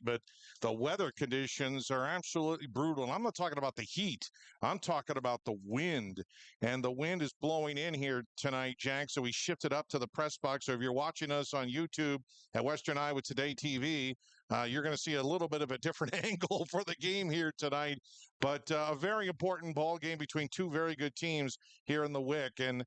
but the weather conditions are absolutely brutal. And I'm not talking about the heat. I'm talking about the wind. And the wind is blowing in here tonight, Jack. So we shifted up to the press box. So if you're watching us on YouTube at Western Iowa Today TV, you're going to see a little bit of a different angle for the game here tonight. But a very important ball game between two very good teams here in the WIC. And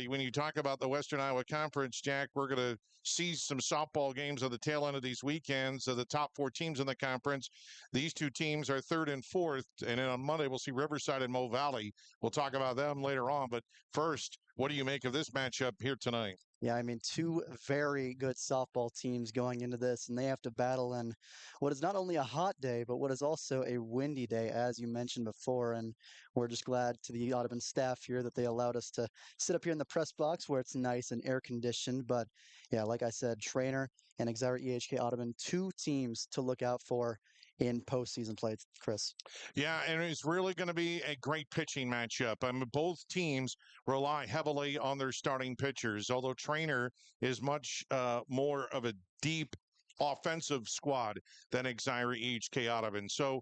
when you talk about the Western Iowa Conference, Jack, we're going to see some softball games at the tail end of these weekends. The top four teams in the conference, these two teams are third and fourth. And then on Monday, we'll see Riverside and Mo Valley. We'll talk about them later on. But first, what do you make of this matchup here tonight? Yeah, I mean, two very good softball teams going into this, and they have to battle in what is not only a hot day, but what is also a windy day, as you mentioned before. And we're just glad to the Audubon staff here that they allowed us to sit up here in the press box where it's nice and air conditioned. But yeah, like I said, Treynor and Exira EHK Audubon, two teams to look out for in postseason play, Chris. Yeah, and it's really going to be a great pitching matchup. I mean, both teams rely heavily on their starting pitchers, although Treynor is much more of a deep offensive squad than Exira EHK Audubon. So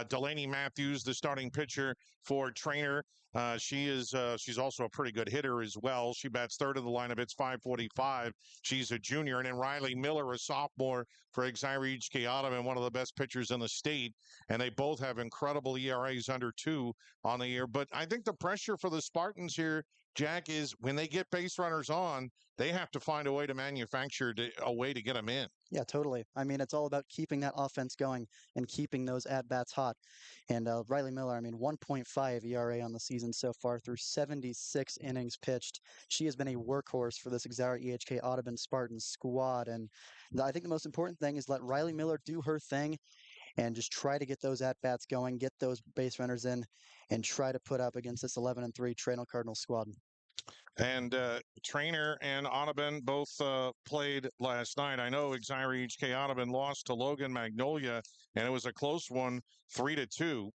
Delaney Matthews, the starting pitcher for Treynor, she's also a pretty good hitter as well. She bats third in the lineup. It's .545. She's a junior. And then Riley Miller, a sophomore for Exira EHK Audubon, one of the best pitchers in the state. And they both have incredible ERAs under 2 on the year. But I think the pressure for the Spartans here, Jack, is when they get base runners on, they have to find a way to manufacture a way to get them in. Yeah, totally. I mean, it's all about keeping that offense going and keeping those at-bats hot. And Riley Miller, I mean, 1.5 ERA on the season so far through 76 innings pitched. She has been a workhorse for this Exira EHK Audubon Spartans squad. And I think the most important thing is let Riley Miller do her thing and just try to get those at-bats going, get those base runners in, and try to put up against this 11-3 Treynor Cardinal squad. And Treynor and Audubon both played last night. I know Exira EHK Audubon lost to Logan Magnolia, and it was a close one, 3-2.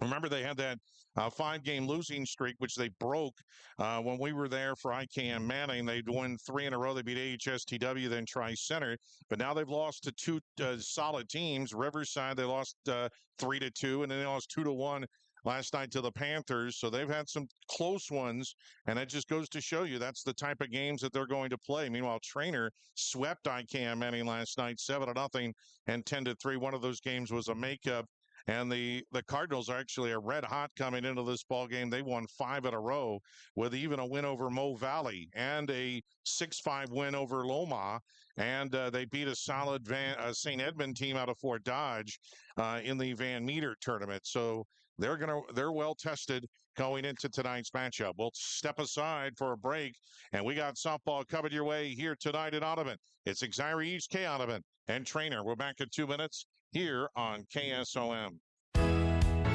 Remember, they had that 5-game losing streak, which they broke when we were there for IKM Manning. They'd won 3 in a row. They beat AHSTW, then Tri-Center. But now they've lost to two solid teams. Riverside, they lost 3-2, and then they lost 2-1 last night to the Panthers. So they've had some close ones, and it just goes to show you that's the type of games that they're going to play. Meanwhile, Treynor swept IKM Manning last night 7-0 and 10-3. One of those games was a makeup. And the Cardinals actually are red hot coming into this ball game. They won 5 in a row with even a win over Mo Valley and a 6-5 win over Loma. And they beat a solid St. Edmund team out of Fort Dodge in the Van Meter tournament. So they're well tested going into tonight's matchup. We'll step aside for a break, and we got softball covered your way here tonight in Audubon. It's Exira EHK Audubon and Treynor. We're back in 2 minutes here on KSOM.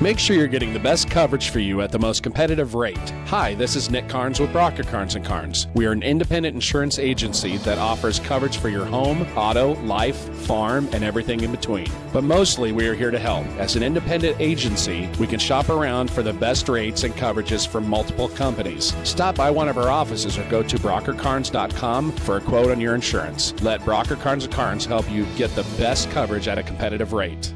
Make sure you're getting the best coverage for you at the most competitive rate. Hi, this is Nick Carnes with Brocker Carnes & Carnes. We are an independent insurance agency that offers coverage for your home, auto, life, farm, and everything in between. But mostly we are here to help. As an independent agency, we can shop around for the best rates and coverages from multiple companies. Stop by one of our offices or go to brockercarnes.com for a quote on your insurance. Let Brocker Carnes & Carnes help you get the best coverage at a competitive rate.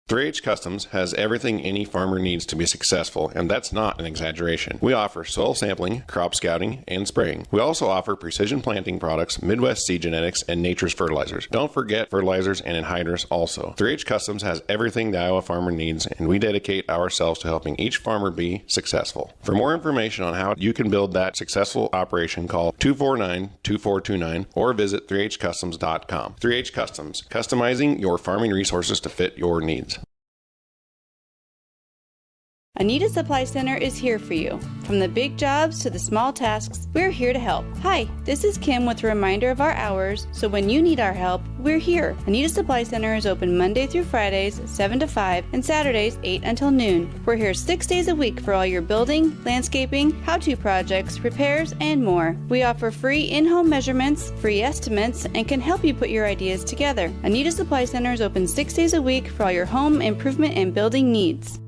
3H Customs has everything any farmer needs to be successful, and that's not an exaggeration. We offer soil sampling, crop scouting, and spraying. We also offer precision planting products, Midwest seed genetics, and nature's fertilizers. Don't forget fertilizers and anhydrous also. 3H Customs has everything the Iowa farmer needs, and we dedicate ourselves to helping each farmer be successful. For more information on how you can build that successful operation, call 249-2429 or visit 3hcustoms.com. 3H Customs, customizing your farming resources to fit your needs. Anita Supply Center is here for you. From the big jobs to the small tasks, we're here to help. Hi, this is Kim with a reminder of our hours, so when you need our help, we're here. Anita Supply Center is open Monday through Fridays, 7 to 5, and Saturdays, 8 until noon. We're here 6 days a week for all your building, landscaping, how-to projects, repairs, and more. We offer free in-home measurements, free estimates, and can help you put your ideas together. Anita Supply Center is open 6 days a week for all your home improvement and building needs.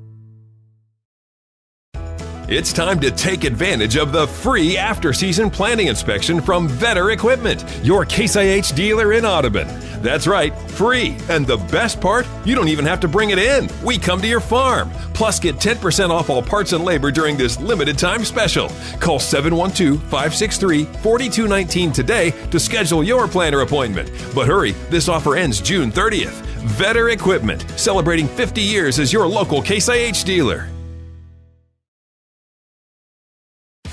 It's time to take advantage of the free after-season planting inspection from Vetter Equipment, your Case IH dealer in Audubon. That's right, free. And the best part, you don't even have to bring it in. We come to your farm. Plus, get 10% off all parts and labor during this limited time special. Call 712-563-4219 today to schedule your planter appointment. But hurry, this offer ends June 30th. Vetter Equipment, celebrating 50 years as your local Case IH dealer.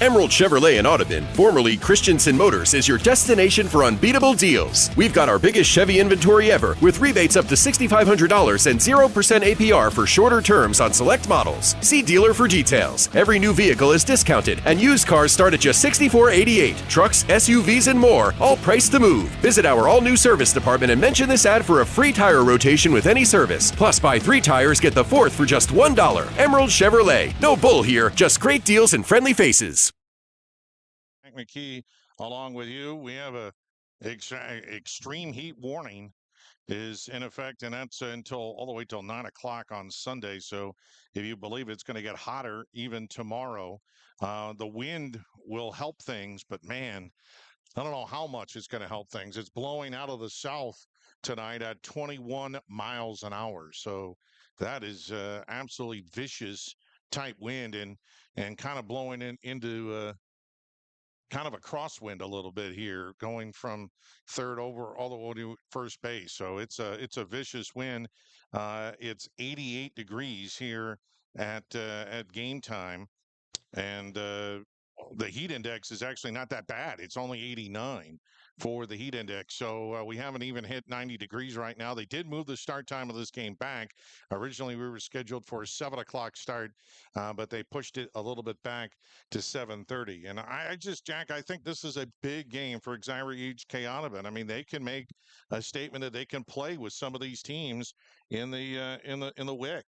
Emerald Chevrolet in Audubon, formerly Christensen Motors, is your destination for unbeatable deals. We've got our biggest Chevy inventory ever, with rebates up to $6,500 and 0% APR for shorter terms on select models. See dealer for details. Every new vehicle is discounted, and used cars start at just $64.88. Trucks, SUVs, and more, all priced to move. Visit our all-new service department and mention this ad for a free tire rotation with any service. Plus, buy 3 tires, get the 4th for just $1. Emerald Chevrolet. No bull here, just great deals and friendly faces. McKee, along with you, we have a extreme heat warning is in effect, and that's until all the way till 9 o'clock on Sunday. So if you believe it's going to get hotter even tomorrow, the wind will help things, but man, I don't know how much it's going to help things. It's blowing out of the south tonight at 21 miles an hour. So that is absolutely vicious type wind and kind of blowing into kind of a crosswind a little bit here, going from third over all the way to first base. So it's a vicious wind. It's 88 degrees here at game time, and the heat index is actually not that bad. It's only 89 for the heat index. So we haven't even hit 90 degrees right now. They did move the start time of this game back. Originally, we were scheduled for a 7 o'clock start, but they pushed it a little bit back to 7:30. And Jack, I think this is a big game for Xyra HK Audubon. I mean, they can make a statement that they can play with some of these teams in the WIC.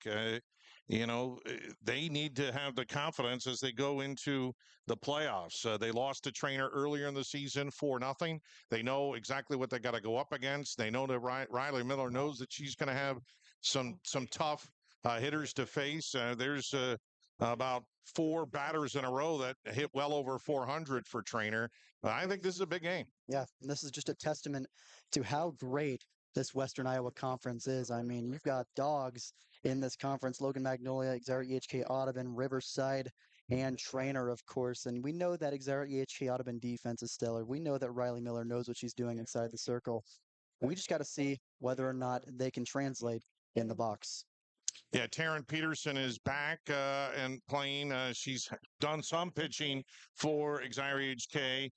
They need to have the confidence as they go into the playoffs. They lost to Treynor earlier in the season 4-0. They know exactly what they got to go up against. They know that Riley Miller knows that she's going to have some tough hitters to face. There's about 4 batters in a row that hit well over 400 for Treynor. I think this is a big game. Yeah, and this is just a testament to how great this Western Iowa Conference is. I mean, you've got dogs in this conference: Logan Magnolia, Xyra EHK Audubon, Riverside, and Treynor, of course. And we know that Xyra EHK Audubon defense is stellar. We know that Riley Miller knows what she's doing inside the circle. We just got to see whether or not they can translate in the box. Yeah, Taryn Peterson is back and playing. She's done some pitching for Xyra HK.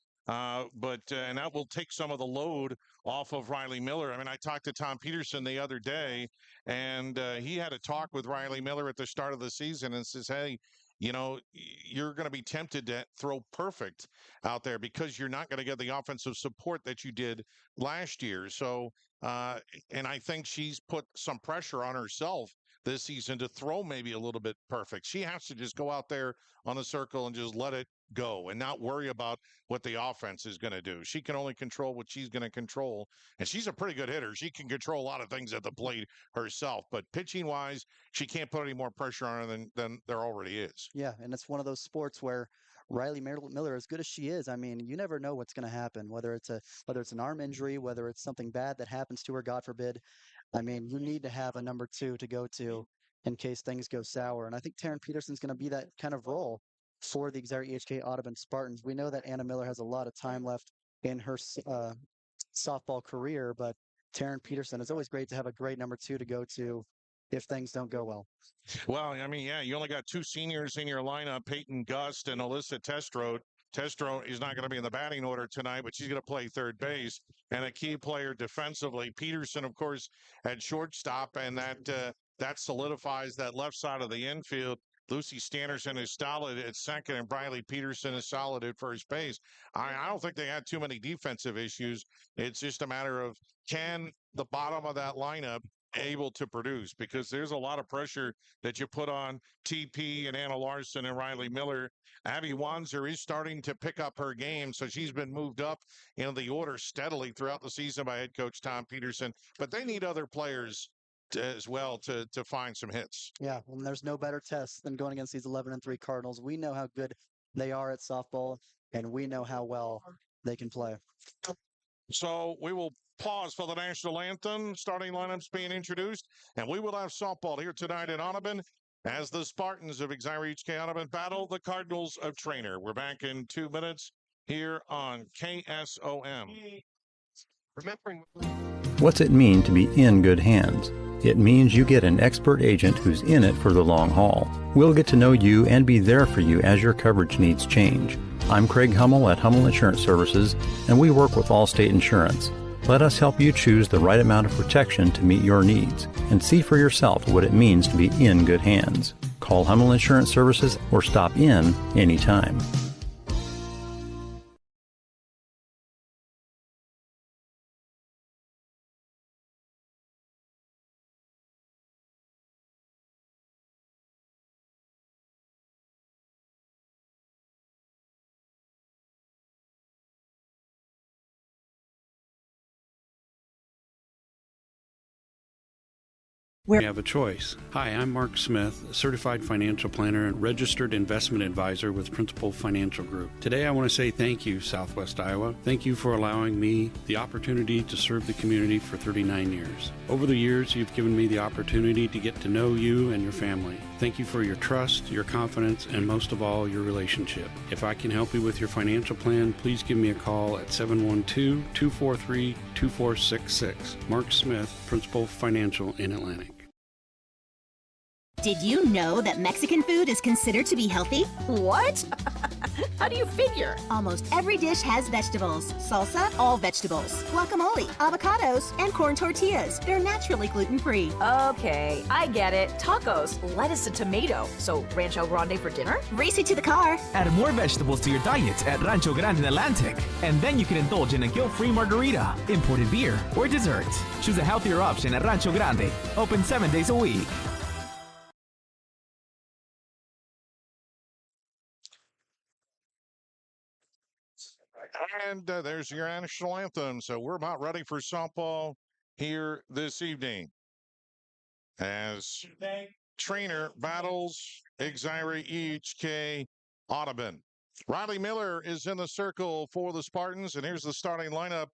But that will take some of the load off of Riley Miller. I mean, I talked to Tom Peterson the other day, and he had a talk with Riley Miller at the start of the season and says, hey, you're going to be tempted to throw perfect out there because you're not going to get the offensive support that you did last year. So, and I think she's put some pressure on herself this season to throw maybe a little bit perfect. She has to just go out there on the circle and just let it go and not worry about what the offense is going to do. She can only control what she's going to control, and she's a pretty good hitter. She can control a lot of things at the plate herself, but pitching wise, she can't put any more pressure on her than there already is. Yeah, and it's one of those sports where Riley Miller, as good as she is, I mean, you never know what's going to happen, whether it's an arm injury, whether it's something bad that happens to her, God forbid. I mean, you need to have a number 2 to go to in case things go sour. And I think Taryn Peterson's going to be that kind of role for the Xyra EHK Audubon Spartans. We know that Anna Miller has a lot of time left in her softball career, but Taryn Peterson, it's always great to have a great number 2 to go to if things don't go well. Well, I mean, yeah, you only got 2 seniors in your lineup, Peyton Gust and Alyssa Testrode. Testrode is not going to be in the batting order tonight, but she's going to play third base and a key player defensively. Peterson, of course, at shortstop, and that solidifies that left side of the infield. Lucy Stannerson is solid at second, and Briley Peterson is solid at first base. I don't think they had too many defensive issues. It's just a matter of, can the bottom of that lineup able to produce, because there's a lot of pressure that you put on TP and Anna Larson and Riley Miller. Abby Wanzer is starting to pick up her game, so she's been moved up in the order steadily throughout the season by head coach Tom Peterson, but they need other players as well to find some hits. Yeah, and there's no better test than going against these 11-3 Cardinals. We know how good they are at softball, and we know how well they can play. So we will pause for the national anthem. Starting lineups being introduced, and we will have softball here tonight in Audubon as the Spartans of Exire HK Audubon battle the Cardinals of Treynor. We're back in 2 minutes here on KSOM. What's it mean to be in good hands? It means you get an expert agent who's in it for the long haul. We'll get to know you and be there for you as your coverage needs change. I'm Craig Hummel at Hummel Insurance Services, and we work with Allstate Insurance. Let us help you choose the right amount of protection to meet your needs and see for yourself what it means to be in good hands. Call Hummel Insurance Services or stop in anytime. We have a choice. Hi, I'm Mark Smith, certified financial planner and registered investment advisor with Principal Financial Group. Today I want to say thank you, Southwest Iowa. Thank you for allowing me the opportunity to serve the community for 39 years. Over the years, you've given me the opportunity to get to know you and your family. Thank you for your trust, your confidence, and most of all, your relationship. If I can help you with your financial plan, please give me a call at 712-243-2466. Mark Smith, Principal Financial in Atlantic. Did you know that Mexican food is considered to be healthy? What? How do you figure? Almost every dish has vegetables. Salsa, all vegetables. Guacamole, avocados, and corn tortillas. They're naturally gluten-free. Okay, I get it. Tacos, lettuce and tomato. So Rancho Grande for dinner? Race it to the car. Add more vegetables to your diet at Rancho Grande in Atlantic. And then you can indulge in a guilt-free margarita, imported beer, or dessert. Choose a healthier option at Rancho Grande. Open 7 days a week. And there's your national anthem. So we're about ready for softball here this evening as Treynor battles Exire HK Audubon. Riley Miller is in the circle for the Spartans, and here's the starting lineup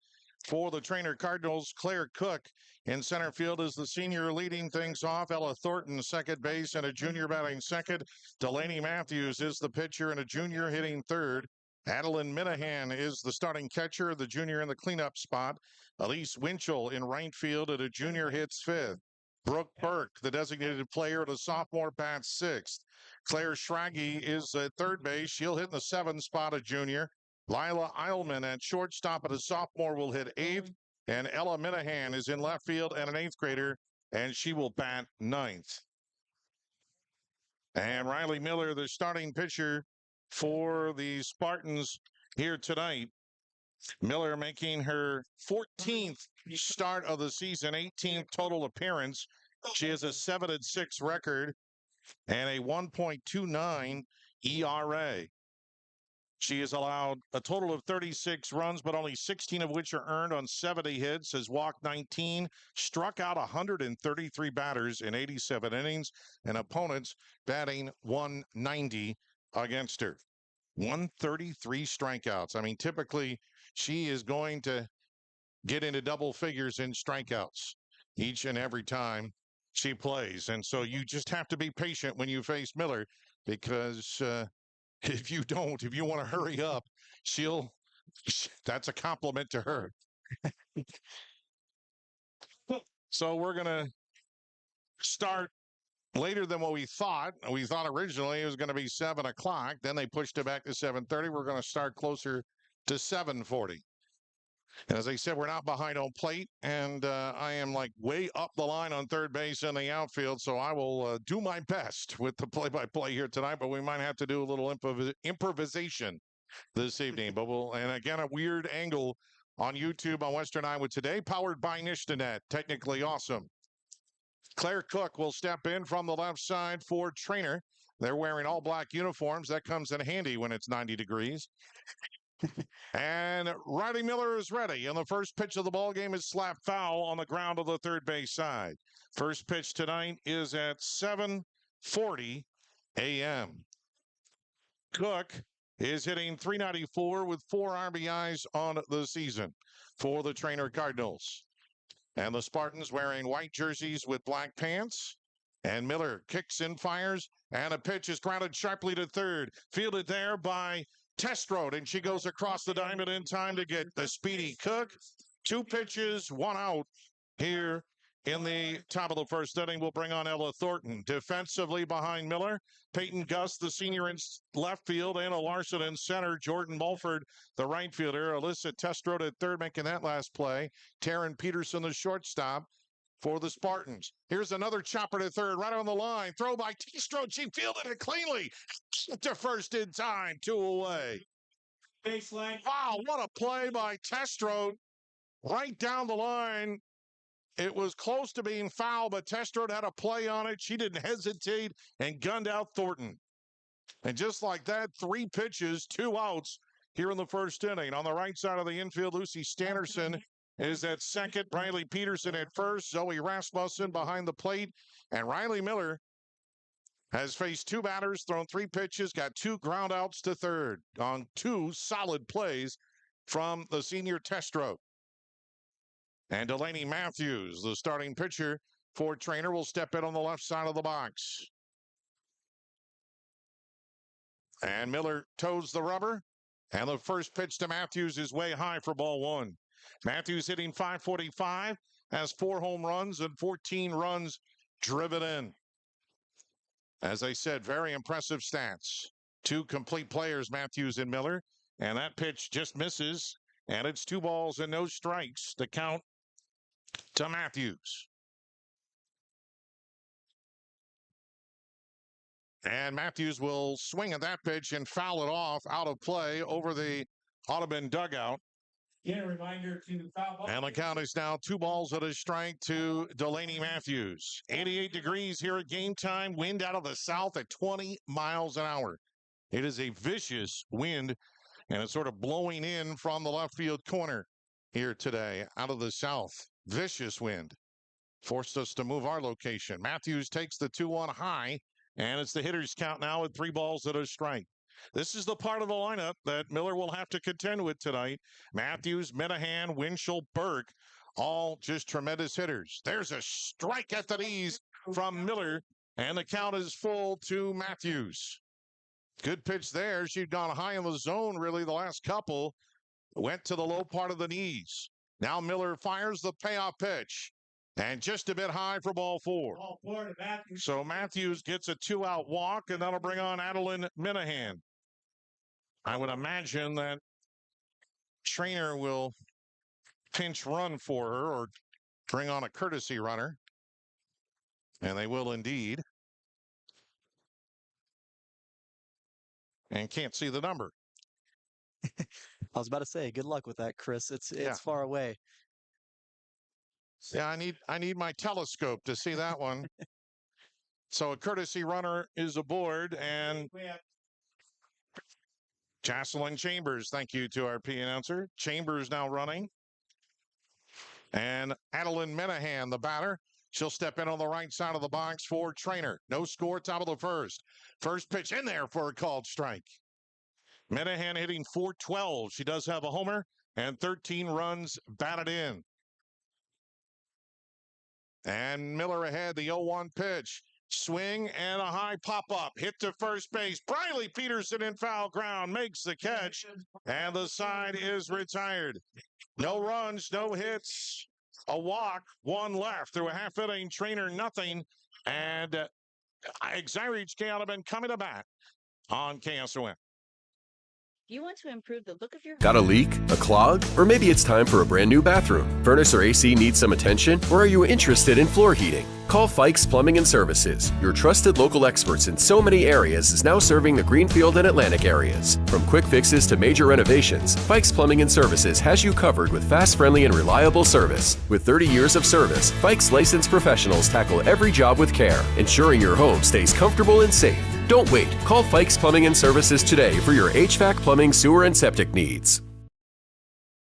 for the Treynor Cardinals. Claire Cook in center field is the senior leading things off. Ella Thornton, second base, and a junior batting second. Delaney Matthews is the pitcher and a junior hitting third. Adeline Minahan is the starting catcher, the junior in the cleanup spot. Elise Winchell in right field and a junior hits fifth. Brooke Burke, the designated player, and a sophomore, bats sixth. Claire Schraggy is at third base. She'll hit in the seventh spot, a junior. Lila Eilman at shortstop and a sophomore will hit eighth. And Ella Minahan is in left field and an eighth grader, and she will bat ninth. And Riley Miller, the starting pitcher for the Spartans here tonight. Miller making her 14th start of the season, 18th total appearance. She has a 7-6 record and a 1.29 ERA. She has allowed a total of 36 runs, but only 16 of which are earned on 70 hits, has walked 19, struck out 133 batters in 87 innings, and opponents batting 190 against her. 133 strikeouts. I mean, typically she is going to get into double figures in strikeouts each and every time she plays. And so you just have to be patient when you face Miller, because if you don't, if you want to hurry up, that's a compliment to her. So we're going to start later than what we thought. We thought originally it was going to be 7 o'clock. Then they pushed it back to 7:30. We're going to start closer to 7:40. And as I said, we're not behind on plate, and I am like way up the line on third base in the outfield, so I will do my best with the play-by-play here tonight, but we might have to do a little improvisation this evening. But and again, a weird angle on YouTube on Western Iowa Today, powered by Nishtanet. Technically awesome. Claire Cook will step in from the left side for Treynor. They're wearing all black uniforms. That comes in handy when it's 90 degrees. And Riley Miller is ready. And the first pitch of the ball game is slap foul on the ground of the third base side. First pitch tonight is at 7:40 a.m. Cook is hitting .394 with 4 RBIs on the season for the Treynor Cardinals. And the Spartans wearing white jerseys with black pants. And Miller kicks and fires. And a pitch is grounded sharply to third. Fielded there by Testrode. And she goes across the diamond in time to get the speedy Cook. 2 pitches, 1 out here in the top of the first inning. We'll bring on Ella Thornton. Defensively behind Miller, Peyton Gus, the senior in left field, Anna Larson in center, Jordan Mulford, the right fielder, Alyssa Testrode at third, making that last play, Taryn Peterson, the shortstop for the Spartans. Here's another chopper to third, right on the line. Throw by Testrode. She fielded it cleanly. To first in time, 2 away. Baseline. Wow, what a play by Testrode. Right down the line. It was close to being foul, but Testrode had a play on it. She didn't hesitate and gunned out Thornton. And just like that, 3 pitches, 2 outs here in the first inning. On the right side of the infield, Lucy Stannerson is at second. Riley Peterson at first. Zoe Rasmussen behind the plate. And Riley Miller has faced 2 batters, thrown 3 pitches, got 2 ground outs to third on 2 solid plays from the senior Testrode. And Delaney Matthews, the starting pitcher for Treynor, will step in on the left side of the box. And Miller toes the rubber. And the first pitch to Matthews is way high for ball 1. Matthews hitting .545, has 4 home runs and 14 runs driven in. As I said, very impressive stats. 2 complete players, Matthews and Miller. And that pitch just misses. And it's 2 balls and no strikes to count to Matthews. And Matthews will swing at that pitch and foul it off out of play over the Audubon dugout. Again, a reminder to foul. And the count is now 2 balls and a strike to Delaney Matthews. 88 degrees here at game time. Wind out of the south at 20 miles an hour. It is a vicious wind, and it's sort of blowing in from the left field corner here today out of the south. Vicious wind forced us to move our location. Matthews takes the 2-1 high, and it's the hitter's count now with 3 balls and a strike. This is the part of the lineup that Miller will have to contend with tonight. Matthews, Minahan, Winchell, Burke, all just tremendous hitters. There's a strike at the knees from Miller, and the count is full to Matthews. Good pitch there. She'd gone high in the zone, really, the last couple. Went to the low part of the knees. Now Miller fires the payoff pitch. And just a bit high for ball 4. Ball 4 to Matthews. So Matthews gets a 2-out walk, and that'll bring on Adeline Minahan. I would imagine that Treynor will pinch run for her or bring on a courtesy runner. And they will indeed. And can't see the number. I was about to say, good luck with that, Chris. It's far away. Yeah, I need my telescope to see that one. So a courtesy runner is aboard, and Jocelyn Chambers, thank you to our P announcer. Chambers now running. And Adeline Minahan, the batter. She'll step in on the right side of the box for Treynor. No score, top of the first. First pitch in there for a called strike. Minahan hitting .412. She does have a homer and 13 runs batted in. And Miller ahead, the 0-1 pitch. Swing and a high pop-up. Hit to first base. Riley Peterson in foul ground makes the catch. And the side is retired. No runs, no hits. A walk, 1 left through a half inning. Treynor nothing. And Xyreach Audubon coming to bat on KSOM. You want to improve the look of your Got a leak? A clog? Or maybe it's time for a brand new bathroom. Furnace or AC needs some attention? Or are you interested in floor heating? Call Fikes Plumbing and Services. Your trusted local experts in so many areas is now serving the Greenfield and Atlantic areas. From quick fixes to major renovations, Fikes Plumbing and Services has you covered with fast, friendly, and reliable service. With 30 years of service, Fikes licensed professionals tackle every job with care, ensuring your home stays comfortable and safe. Don't wait. Call Fikes Plumbing and Services today for your HVAC, plumbing, sewer, and septic needs.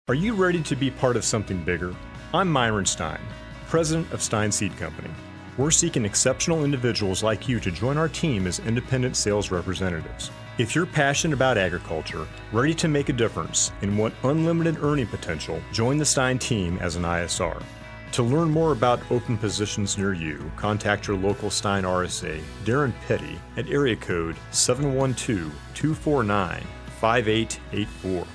Are you ready to be part of something bigger? I'm Myron Stein, president of Stein Seed Company. We're seeking exceptional individuals like you to join our team as independent sales representatives. If you're passionate about agriculture, ready to make a difference, and want unlimited earning potential, join the Stein team as an ISR. To learn more about open positions near you, contact your local Stein RSA, Darren Petty, at area code 712-249-5884.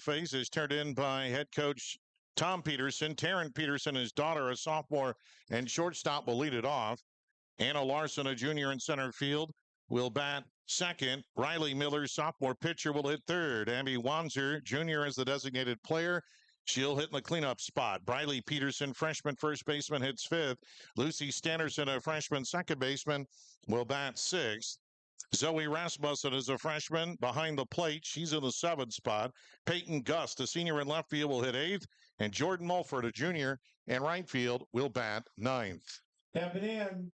Phase is turned in by head coach Tom Peterson. Taryn Peterson, his daughter, a sophomore and shortstop, will lead it off. Anna Larson, a junior in center field, will bat second. Riley Miller, sophomore pitcher, will hit third. Abby Wanzer, junior, as the designated player. She'll hit in the cleanup spot. Briley Peterson, freshman first baseman, hits fifth. Lucy Standerson, a freshman second baseman, will bat sixth. Zoe Rasmussen is a freshman behind the plate. She's in the seventh spot. Peyton Gust, a senior in left field, will hit eighth. And Jordan Mulford, a junior in right field, will bat ninth. Tapping in.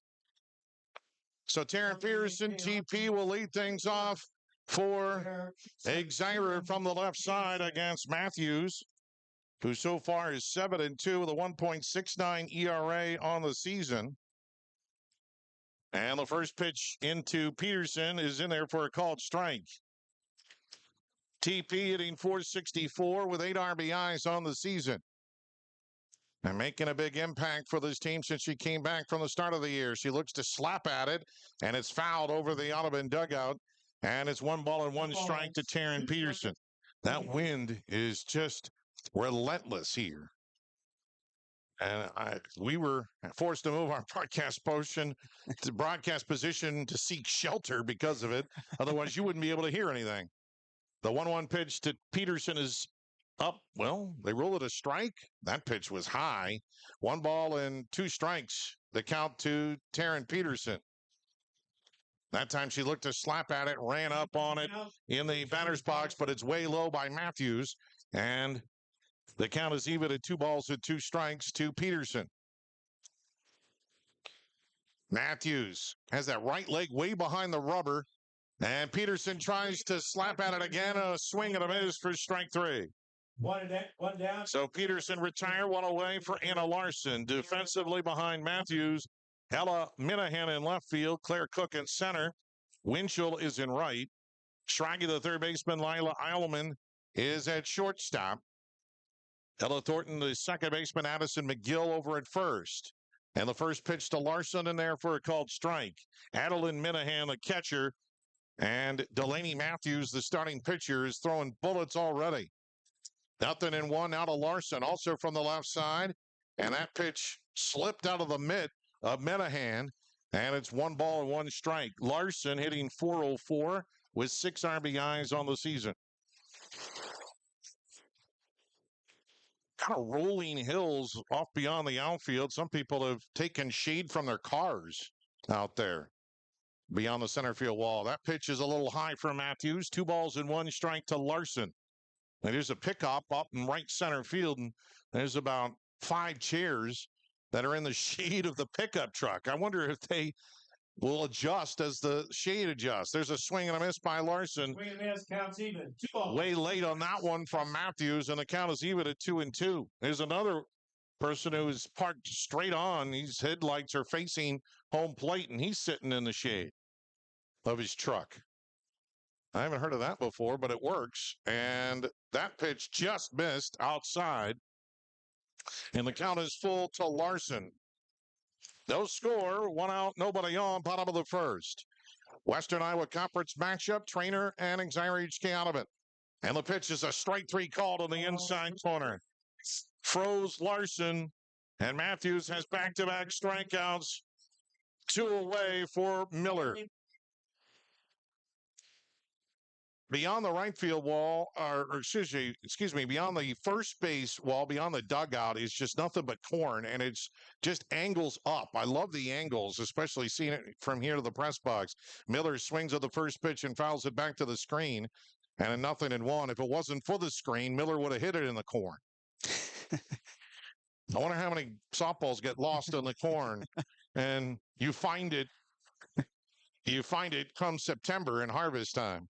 So Taryn Peterson, TP, will lead things off for Exira from the left side against Matthews, who so far is 7-2 with a 1.69 ERA on the season. And the first pitch into Peterson is in there for a called strike. TP hitting .464 with 8 RBIs on the season. And making a big impact for this team since she came back from the start of the year. She looks to slap at it, and it's fouled over the Audubon dugout. And it's 1-1 strike to Taryn Peterson. That wind is just relentless here. And we were forced to move our broadcast position to seek shelter because of it. Otherwise, you wouldn't be able to hear anything. The 1-1 pitch to Peterson is up. Well, they rule it a strike. That pitch was high. 1-2 strikes. The count to Taryn Peterson. That time she looked to slap at it, ran up on it in the batter's box, but it's way low by Matthews. And the count is even at 2-2 strikes to Peterson. Matthews has that right leg way behind the rubber. And Peterson tries to slap at it again. A swing and a miss for strike three. One down. So Peterson retired, one away for Anna Larson. Defensively behind Matthews, Ella Minahan in left field. Claire Cook in center. Winchell is in right. Schrage, the third baseman. Lila Eilman is at shortstop. Ella Thornton, the second baseman. Addison McGill over at first. And the first pitch to Larson in there for a called strike. Adeline Minahan, the catcher. And Delaney Matthews, the starting pitcher, is throwing bullets already. 0-1 now to Larson, also from the left side. And that pitch slipped out of the mitt of Minahan. And it's 1-1 strike. Larson hitting .404 with 6 RBIs on the season. Kind of rolling hills off beyond the outfield. Some people have taken shade from their cars out there beyond the center field wall. That pitch is a little high for Matthews. 2-1 strike to Larson. And there's a pickup up in right center field, and there's about 5 chairs that are in the shade of the pickup truck. I wonder if they will adjust as the shade adjusts. There's a swing and a miss by Larson. Swing and miss, counts even. 2 balls. Way late on that one from Matthews, and the count is even at 2-2. There's another person who is parked straight on. His headlights are facing home plate, and he's sitting in the shade of his truck. I haven't heard of that before, but it works. And that pitch just missed outside. And the count is full to Larson. No score, 1 out, nobody on, bottom of the first. Western Iowa Conference matchup, Treynor and Exira HK Audubon. And the pitch is a strike 3 called on the inside corner. Froze Larson, and Matthews has back-to-back strikeouts. 2 away for Miller. Beyond the right field wall, excuse me, beyond the first base wall, beyond the dugout is just nothing but corn, and it's just angles up. I love the angles, especially seeing it from here to the press box. Miller swings at the first pitch and fouls it back to the screen, and a 0-1. If it wasn't for the screen, Miller would have hit it in the corn. I wonder how many softballs get lost in the corn, and you find it come September in harvest time.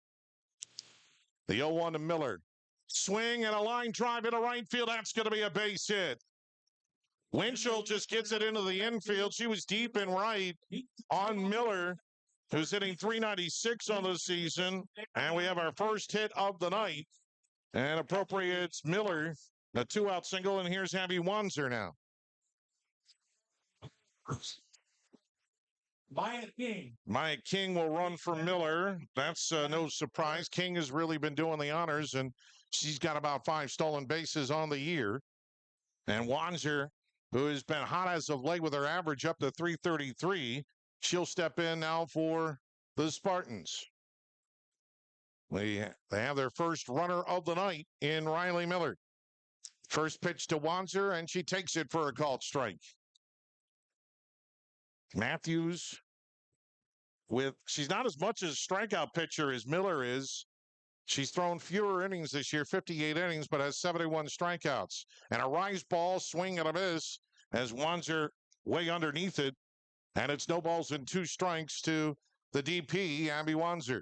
The 0-1 to Miller. Swing and a line drive into right field. That's going to be a base hit. Winchell just gets it into the infield. She was deep in right on Miller, who's hitting .396 on the season. And we have our first hit of the night. And appropriates Miller, a 2-out single. And here's Abby Wanzer now. Maya King will run for Miller. That's no surprise. King has really been doing the honors, and she's got about 5 stolen bases on the year. And Wanzer, who has been hot as of late with her average up to .333, she'll step in now for the Spartans. They have their first runner of the night in Riley Miller. First pitch to Wanzer, and she takes it for a called strike. Matthews she's not as much as a strikeout pitcher as Miller is. She's thrown fewer innings this year, 58 innings, but has 71 strikeouts. And a rise ball, swing and a miss as Wanzer way underneath it. And it's no balls and 2 strikes to the DP, Abby Wanzer.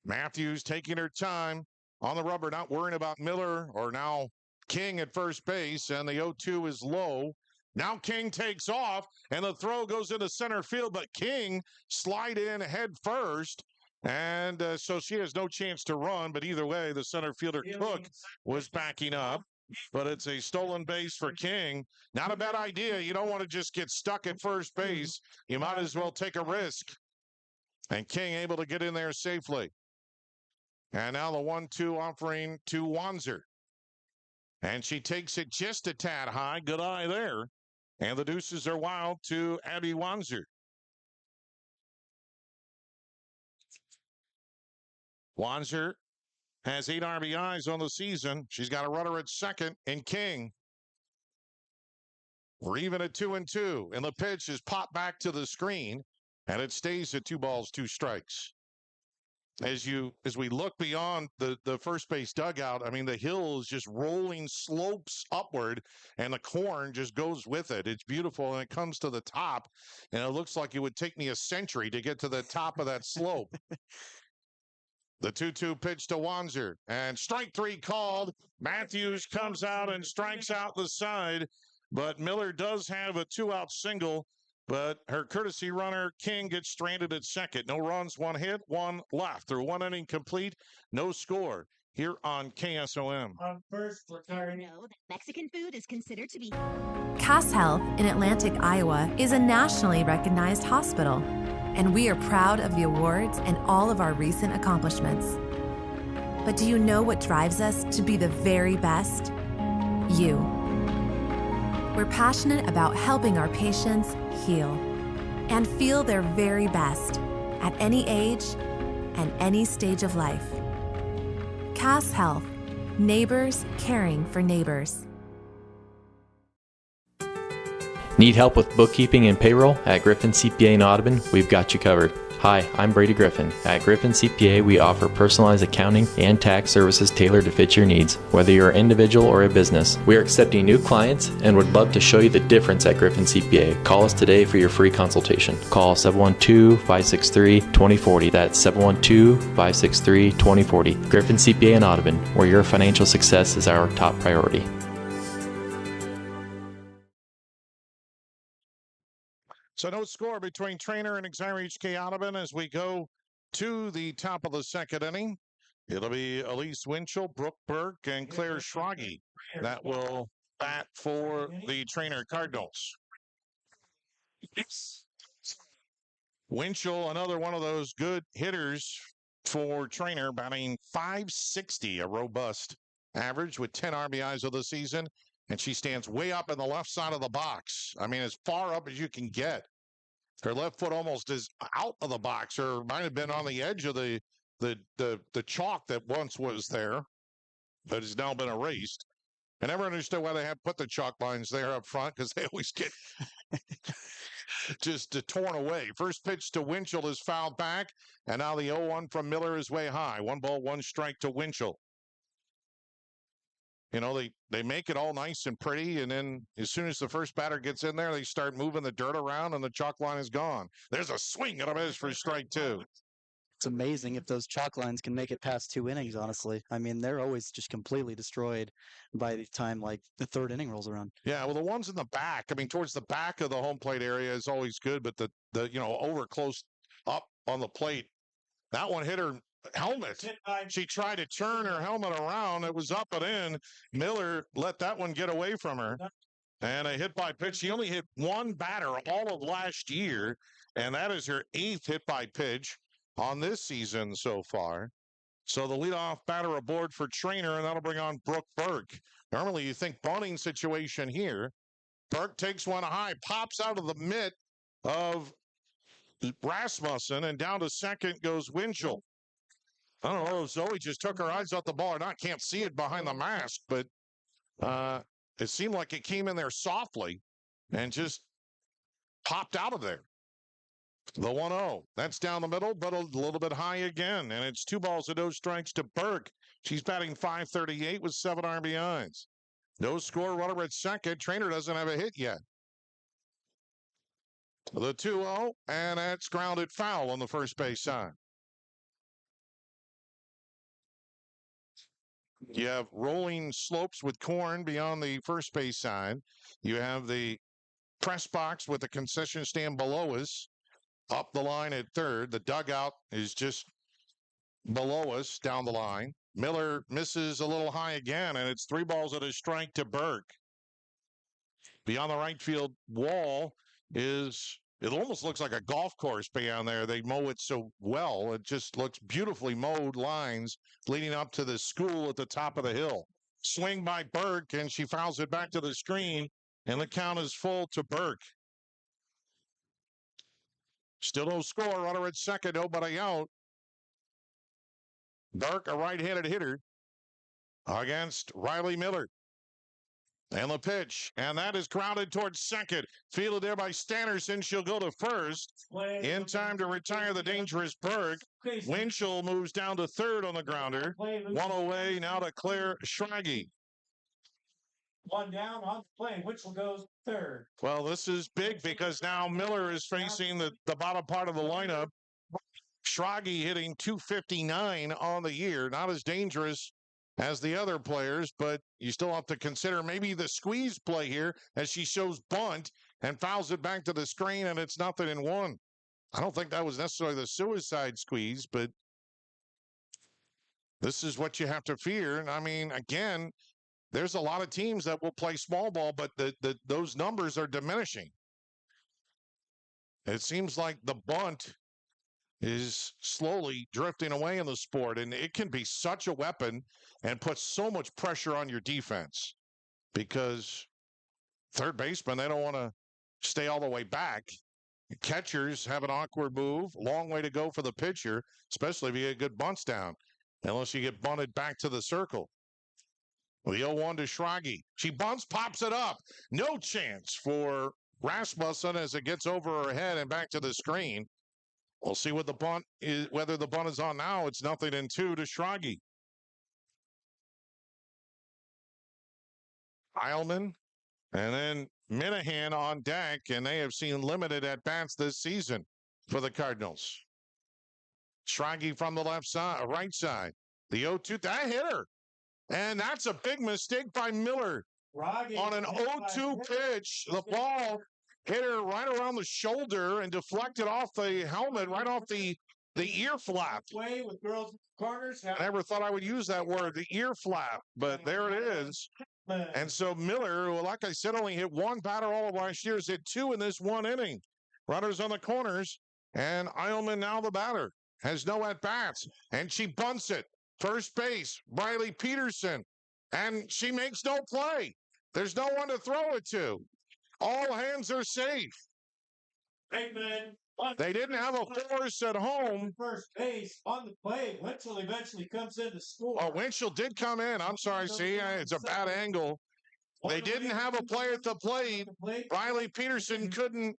Matthews taking her time on the rubber, not worrying about Miller or now King at first base. And the 0-2 is low. Now King takes off, and the throw goes into center field, but King slide in head first, and so she has no chance to run, but either way, the center fielder Cook was backing up, but it's a stolen base for King. Not a bad idea. You don't want to just get stuck at first base. You might as well take a risk, and King able to get in there safely. And now the 1-2 offering to Wanzer, and she takes it just a tad high. Good eye there. And the deuces are wild to Abby Wanzer. Wanzer has 8 RBIs on the season. She's got a runner at second in King. We're even at 2-2. And the pitch is popped back to the screen. And it stays at 2 balls, 2 strikes. As we look beyond the first base dugout, I mean, the hill is just rolling slopes upward, and the corn just goes with it. It's beautiful, and it comes to the top, and it looks like it would take me a century to get to the top of that slope. The 2-2 pitch to Wanzer, and strike 3 called. Matthews comes out and strikes out the side, but Miller does have a 2-out single. But her courtesy runner, King, gets stranded at second. No runs, 1 hit, 1 left. Through 1 inning complete, no score here on KSOM. On first, retiring. You know that Mexican food is considered to be. Cass Health in Atlantic, Iowa is a nationally recognized hospital, and we are proud of the awards and all of our recent accomplishments. But do you know what drives us to be the very best? You. We're passionate about helping our patients heal and feel their very best at any age and any stage of life. Cass Health, neighbors caring for neighbors. Need help with bookkeeping and payroll? At Griffin CPA in Audubon, we've got you covered. Hi, I'm Brady Griffin. At Griffin CPA, we offer personalized accounting and tax services tailored to fit your needs, whether you're an individual or a business. We are accepting new clients and would love to show you the difference at Griffin CPA. Call us today for your free consultation. Call 712-563-2040. That's 712-563-2040. Griffin CPA in Audubon, where your financial success is our top priority. So no score between Treynor and Exire HK Audubon as we go to the top of the second inning. It'll be Elise Winchell, Brooke Burke, and Claire Schrage that will bat for the Treynor Cardinals. Winchell, another one of those good hitters for Treynor, batting .560, a robust average with 10 RBIs of the season. And she stands way up in the left side of the box. I mean, as far up as you can get. Her left foot almost is out of the box, or might have been on the edge of the chalk that once was there, but has now been erased. I never understood why they have put the chalk lines there up front, because they always get just torn away. First pitch to Winchell is fouled back, and now the 0-1 from Miller is way high. 1 ball, 1 strike to Winchell. they make it all nice and pretty, and then as soon as the first batter gets in there, they start moving the dirt around, and the chalk line is gone. There's a swing and a miss for strike 2. It's amazing if those chalk lines can make it past 2 innings, honestly. I mean, they're always just completely destroyed by the time, like, the 3rd inning rolls around. Yeah, well, the ones in the back, I mean, towards the back of the home plate area is always good, but the over close up on the plate, that one hit her helmet. She tried to turn her helmet around. It was up and in. Miller let that one get away from her. And a hit by pitch. She only hit one batter all of last year, and that is her 8th hit by pitch on this season so far. So the leadoff batter aboard for Treynor, and that'll bring on Brooke Burke. Normally you think bunting situation here. Burke takes one high, pops out of the mitt of Rasmussen, and down to second goes Winchell. I don't know if Zoe just took her eyes off the ball or not. Can't see it behind the mask, but it seemed like it came in there softly and just popped out of there. The 1-0. That's down the middle, but a little bit high again. And it's 2 balls and no strikes to Burke. She's batting .538 with 7 RBIs. No score, runner at second. Treynor doesn't have a hit yet. The 2-0, and that's grounded foul on the first base side. You have rolling slopes with corn beyond the first base side. You have the press box with the concession stand below us. Up the line at third. The dugout is just below us down the line. Miller misses a little high again, and it's 3 balls and a strike to Burke. Beyond the right field wall it almost looks like a golf course beyond there. They mow it so well. It just looks beautifully mowed lines leading up to the school at the top of the hill. Swing by Burke, and she fouls it back to the screen, and the count is full to Burke. Still no score. Runner at second. Nobody out. Burke, a right-handed hitter against Riley Miller. And the pitch. And that is grounded towards second. Fielded there by Stannerson. She'll go to first. In time to retire the dangerous Burke. Winchell moves down to third on the grounder. One away now to Claire Schrage. 1 down on the play. Winchell goes third. Well, this is big because now Miller is facing the bottom part of the lineup. Schrage hitting .259 on the year. Not as dangerous as the other players, but you still have to consider maybe the squeeze play here as she shows bunt and fouls it back to the screen, and it's 0-1. I don't think that was necessarily the suicide squeeze, but this is what you have to fear. And I mean, again, there's a lot of teams that will play small ball, but those numbers are diminishing. It seems like the bunt is slowly drifting away in the sport, and it can be such a weapon and put so much pressure on your defense because third baseman, they don't want to stay all the way back. Catchers have an awkward move, long way to go for the pitcher, especially if you get good bunts down, unless you get bunted back to the circle. The 0-1 to Schrage. She bunts, pops it up. No chance for Rasmussen as it gets over her head and back to the screen. We'll see what the bunt is, whether the bunt is on now. It's 0-2 to Schrage. Heilman and then Minahan on deck, and they have seen limited at-bats this season for the Cardinals. Schrage from the left side, right side. The 0-2, that hit her. And that's a big mistake by Miller. On an 0-2 pitch, the ball hit her right around the shoulder and deflected off the helmet, right off the ear flap. With girls corners. I never thought I would use that word, the ear flap, but there it is. And so Miller, who, like I said, only hit 1 batter all of last year, has hit 2 in this 1 inning. Runners on the corners, and Heilman, now the batter, has no at-bats, and she bunts it. First base, Riley Peterson, and she makes no play. There's no one to throw it to. All hands are safe. They didn't have a force at home. First base on the play. Winchell eventually comes in to score. Oh, Winchell did come in. I'm sorry. See, it's a bad angle. They didn't have a player at the plate. Riley Peterson couldn't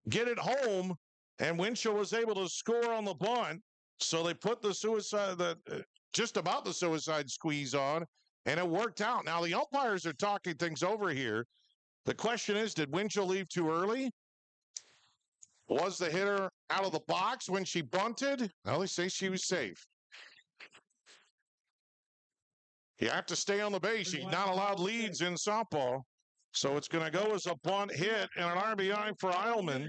get it home, and Winchell was able to score on the bunt. So they put the just about the suicide squeeze on, and it worked out. Now, the umpires are talking things over here. The question is, did Winchell leave too early? Was the hitter out of the box when she bunted? Well, they say she was safe. You have to stay on the base. You're not allowed leads in softball. So it's going to go as a bunt hit and an RBI for Eilman.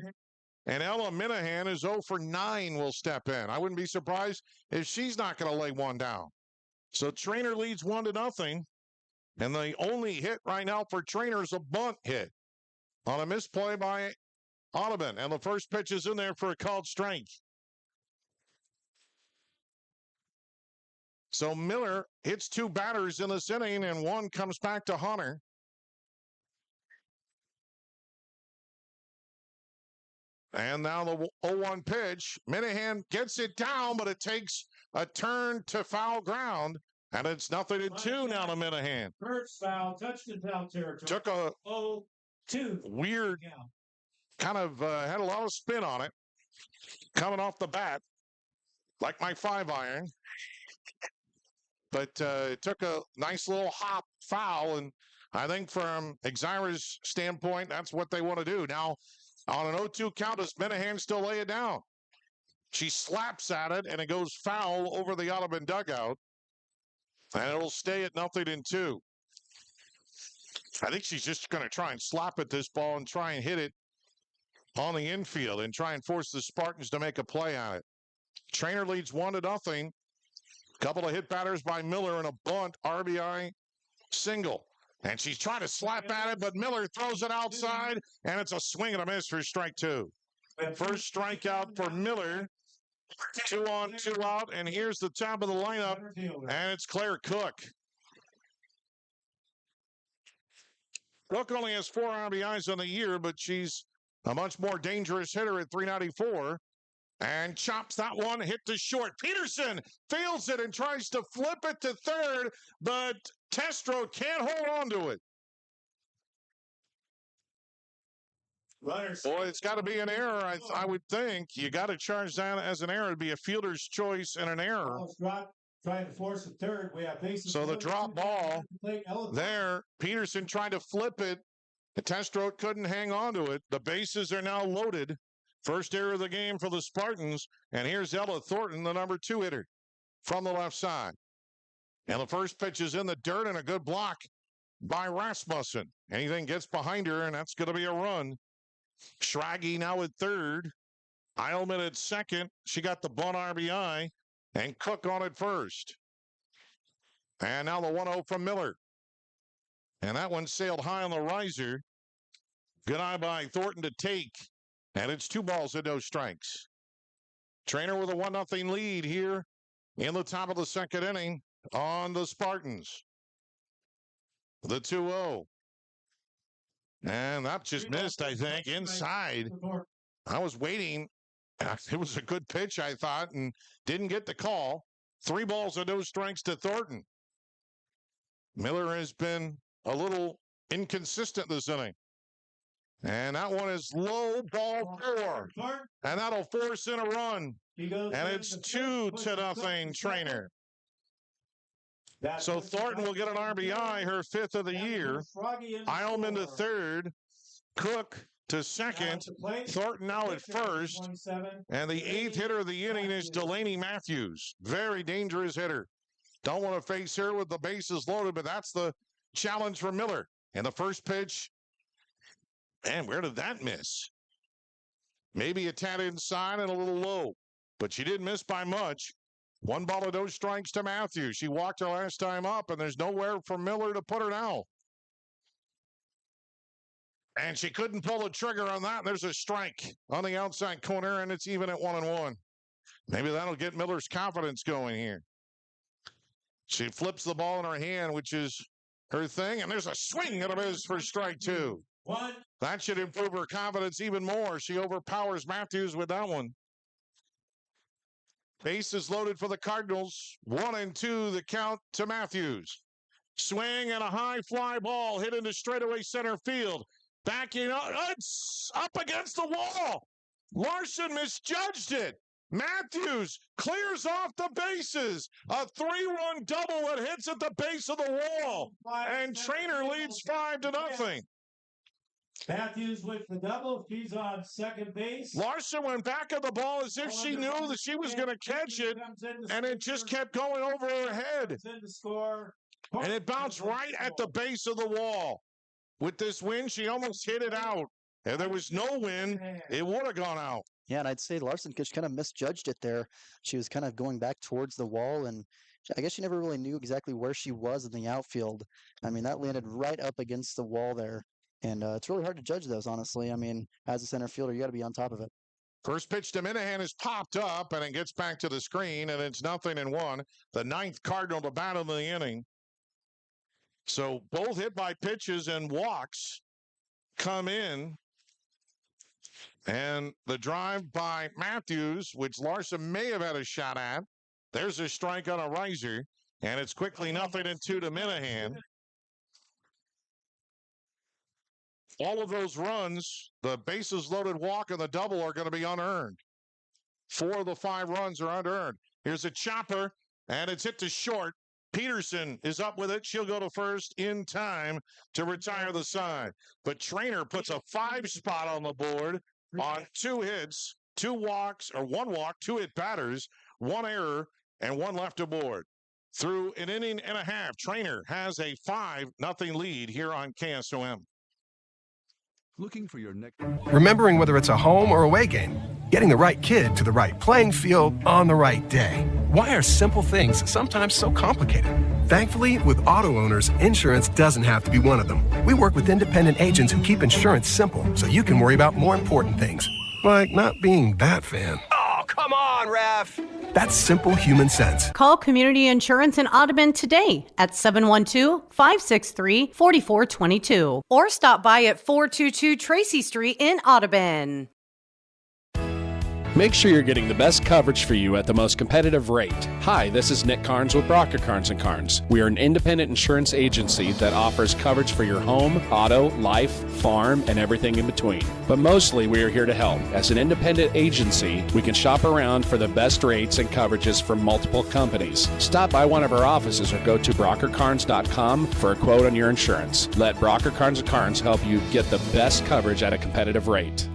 And Ella Minahan is 0 for 9 will step in. I wouldn't be surprised if she's not going to lay one down. So Treynor leads 1-0. And the only hit right now for Treynor is a bunt hit on a misplay by Audubon. And the first pitch is in there for a called strike. So Miller hits 2 batters in this inning, and one comes back to Hunter. And now the 0-1 pitch. Minahan gets it down, but it takes a turn to foul ground. And it's 0-2 now to Minahan. First foul, touched in foul territory. Took a 0-2. Weird, kind of had a lot of spin on it. Coming off the bat, like my 5-iron. But it took a nice little hop foul, and I think from Exira's standpoint, that's what they want to do. Now, on an 0-2 count, does Minahan still lay it down? She slaps at it, and it goes foul over the Audubon dugout, and it'll stay at 0-2. I think she's just going to try and slap at this ball and try and hit it on the infield and try and force the Spartans to make a play on it. Treynor leads 1-0. Couple of hit batters by Miller and a bunt RBI single. And she's trying to slap at it, but Miller throws it outside, and it's a swing and a miss for strike 2. First strikeout for Miller. 2 on, 2 out, and here's the top of the lineup, and it's Claire Cook. Cook only has 4 RBIs on the year, but she's a much more dangerous hitter at .394. And chops that one, hit to short. Peterson fields it and tries to flip it to third, but Testro can't hold on to it. Boy, it's got to be an error, I would think. You got to charge that as an error. It'd be a fielder's choice and an error. Trying to force a third. We have bases. So the drop ball there, Peterson tried to flip it. The Testro couldn't hang on to it. The bases are now loaded. First error of the game for the Spartans. And here's Ella Thornton, the number 2 hitter from the left side. And the first pitch is in the dirt and a good block by Rasmussen. Anything gets behind her, and that's going to be a run. Schrage now at third. Eilman at second. She got the bunt RBI. And Cook on at first. And now the 1-0 from Miller. And that one sailed high on the riser. Good eye by Thornton to take. And it's 2 balls and no strikes. Treynor with a 1-0 lead here in the top of the second inning on the Spartans. The 2-0. And that just missed, I think, inside. I was waiting. It was a good pitch, I thought, and didn't get the call. 3 balls and no strikes to Thornton. Miller has been a little inconsistent this inning. And that one is low, ball 4. And that'll force in a run. And it's 2-0 Treynor. So Thornton will get an RBI, her 5th of the year. Eilman to third. Cook to second. Thornton now at first. And the 8th hitter of the inning is Delaney Matthews. Very dangerous hitter. Don't want to face her with the bases loaded, but that's the challenge for Miller. And the first pitch. Man, where did that miss? Maybe a tad inside and a little low. But she didn't miss by much. 1 ball and no strikes to Matthews. She walked her last time up, and there's nowhere for Miller to put her now. And she couldn't pull the trigger on that. There's a strike on the outside corner, and it's even at 1-1. Maybe that'll get Miller's confidence going here. She flips the ball in her hand, which is her thing, and there's a swing and a miss for strike 2. That should improve her confidence even more. She overpowers Matthews with that one. Bases loaded for the Cardinals. 1-2 the count to Matthews. Swing and a high fly ball hit into straightaway center field. Backing up. It's up against the wall. Larson misjudged it. Matthews clears off the bases. A 3-run double that hits at the base of the wall. And Treynor leads 5-0. Matthews with the double. She's on second base. Larson went back at the ball as if she knew that she was going to catch it, and it just kept going over her head. And it bounced right at the base of the wall. With this wind, she almost hit it out. If there was no wind, it would have gone out. Yeah, and I'd say Larson kind of misjudged it there. She was kind of going back towards the wall, and I guess she never really knew exactly where she was in the outfield. I mean, that landed right up against the wall there. And it's really hard to judge those, honestly. I mean, as a center fielder, you got to be on top of it. First pitch to Minahan is popped up, and it gets back to the screen, and it's 0-1. The 9th Cardinal to bat in the inning. So both hit by pitches and walks come in. And the drive by Matthews, which Larson may have had a shot at. There's a strike on a riser, and it's quickly 0-2 to Minahan. All of those runs, the bases loaded walk and the double are going to be unearned. 4 of the 5 runs are unearned. Here's a chopper, and it's hit to short. Peterson is up with it. She'll go to first in time to retire the side. But Treynor puts a 5 spot on the board on 2 hits, 2 walks, or 1 walk, 2 hit batters, 1 error, and 1 left aboard. Through an inning and a half, Treynor has a 5-0 lead here on KSOM. Looking for your next. Remembering whether it's a home or away game, getting the right kid to the right playing field on the right day. Why are simple things sometimes so complicated? Thankfully, with auto owners, insurance doesn't have to be one of them. We work with independent agents who keep insurance simple so you can worry about more important things, like not being that fan. Oh, come on, ref! That's simple human sense. Call Community Insurance in Audubon today at 712-563-4422 or stop by at 422 Tracy Street in Audubon. Make sure you're getting the best coverage for you at the most competitive rate. Hi, this is Nick Carnes with Brocker Carnes & Carnes. We are an independent insurance agency that offers coverage for your home, auto, life, farm, and everything in between. But mostly we are here to help. As an independent agency, we can shop around for the best rates and coverages from multiple companies. Stop by one of our offices or go to brockercarnes.com for a quote on your insurance. Let Brocker Carnes & Carnes help you get the best coverage at a competitive rate.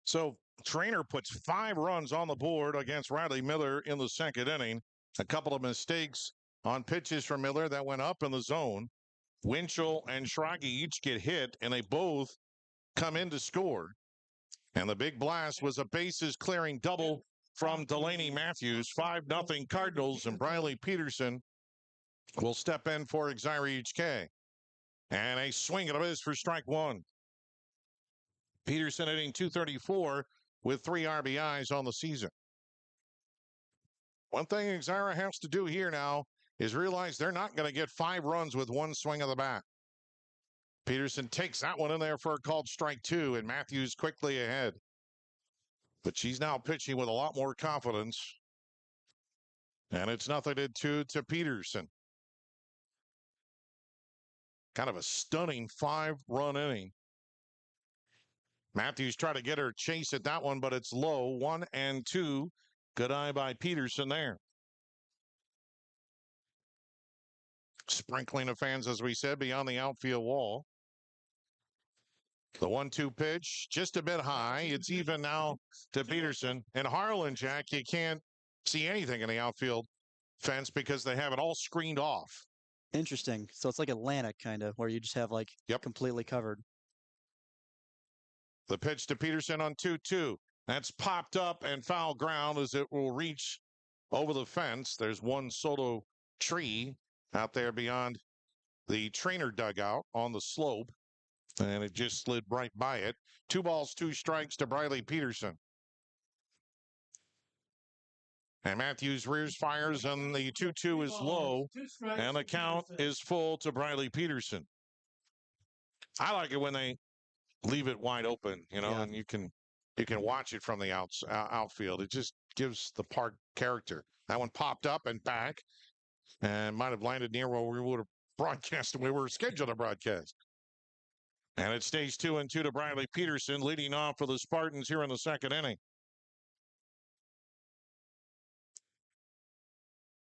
So Treynor puts 5 runs on the board against Riley Miller in the 2nd inning. A couple of mistakes on pitches from Miller that went up in the zone. Winchell and Schrage each get hit, and they both come in to score. And the big blast was a bases-clearing double from Delaney Matthews. 5-0 Cardinals, and Briley Peterson will step in for Exire HK. And a swing and a miss for strike 1. Peterson hitting .234 with 3 RBIs on the season. One thing Exire has to do here now is realize they're not going to get 5 runs with 1 swing of the bat. Peterson takes that one in there for a called strike 2, and Matthews quickly ahead. But she's now pitching with a lot more confidence. And it's 0-2 to Peterson. Kind of a stunning 5-run inning. Matthews tried to get her chase at that one, but it's low. 1-2. Good eye by Peterson there. Sprinkling of fans, as we said, beyond the outfield wall. The 1-2 pitch, just a bit high. It's even now to Peterson. And Harlan, Jack, you can't see anything in the outfield fence because they have it all screened off. Interesting. So it's like Atlantic, kind of, where you just have, like, completely covered. The pitch to Peterson on 2-2. That's popped up and foul ground as it will reach over the fence. There's one solo tree out there beyond the Treynor dugout on the slope. And it just slid right by it. 2 balls, 2 strikes to Briley Peterson. And Matthews rears, fires, and the 2-2 is low. And the count is full to Briley Peterson. I like it when they leave it wide open, you know, and you can watch it from the outfield. It just gives the park character. That one popped up and back and might have landed near where we would have broadcast and we were scheduled to broadcast. And it stays 2-2 to Bradley Peterson, leading off for the Spartans here in the second inning.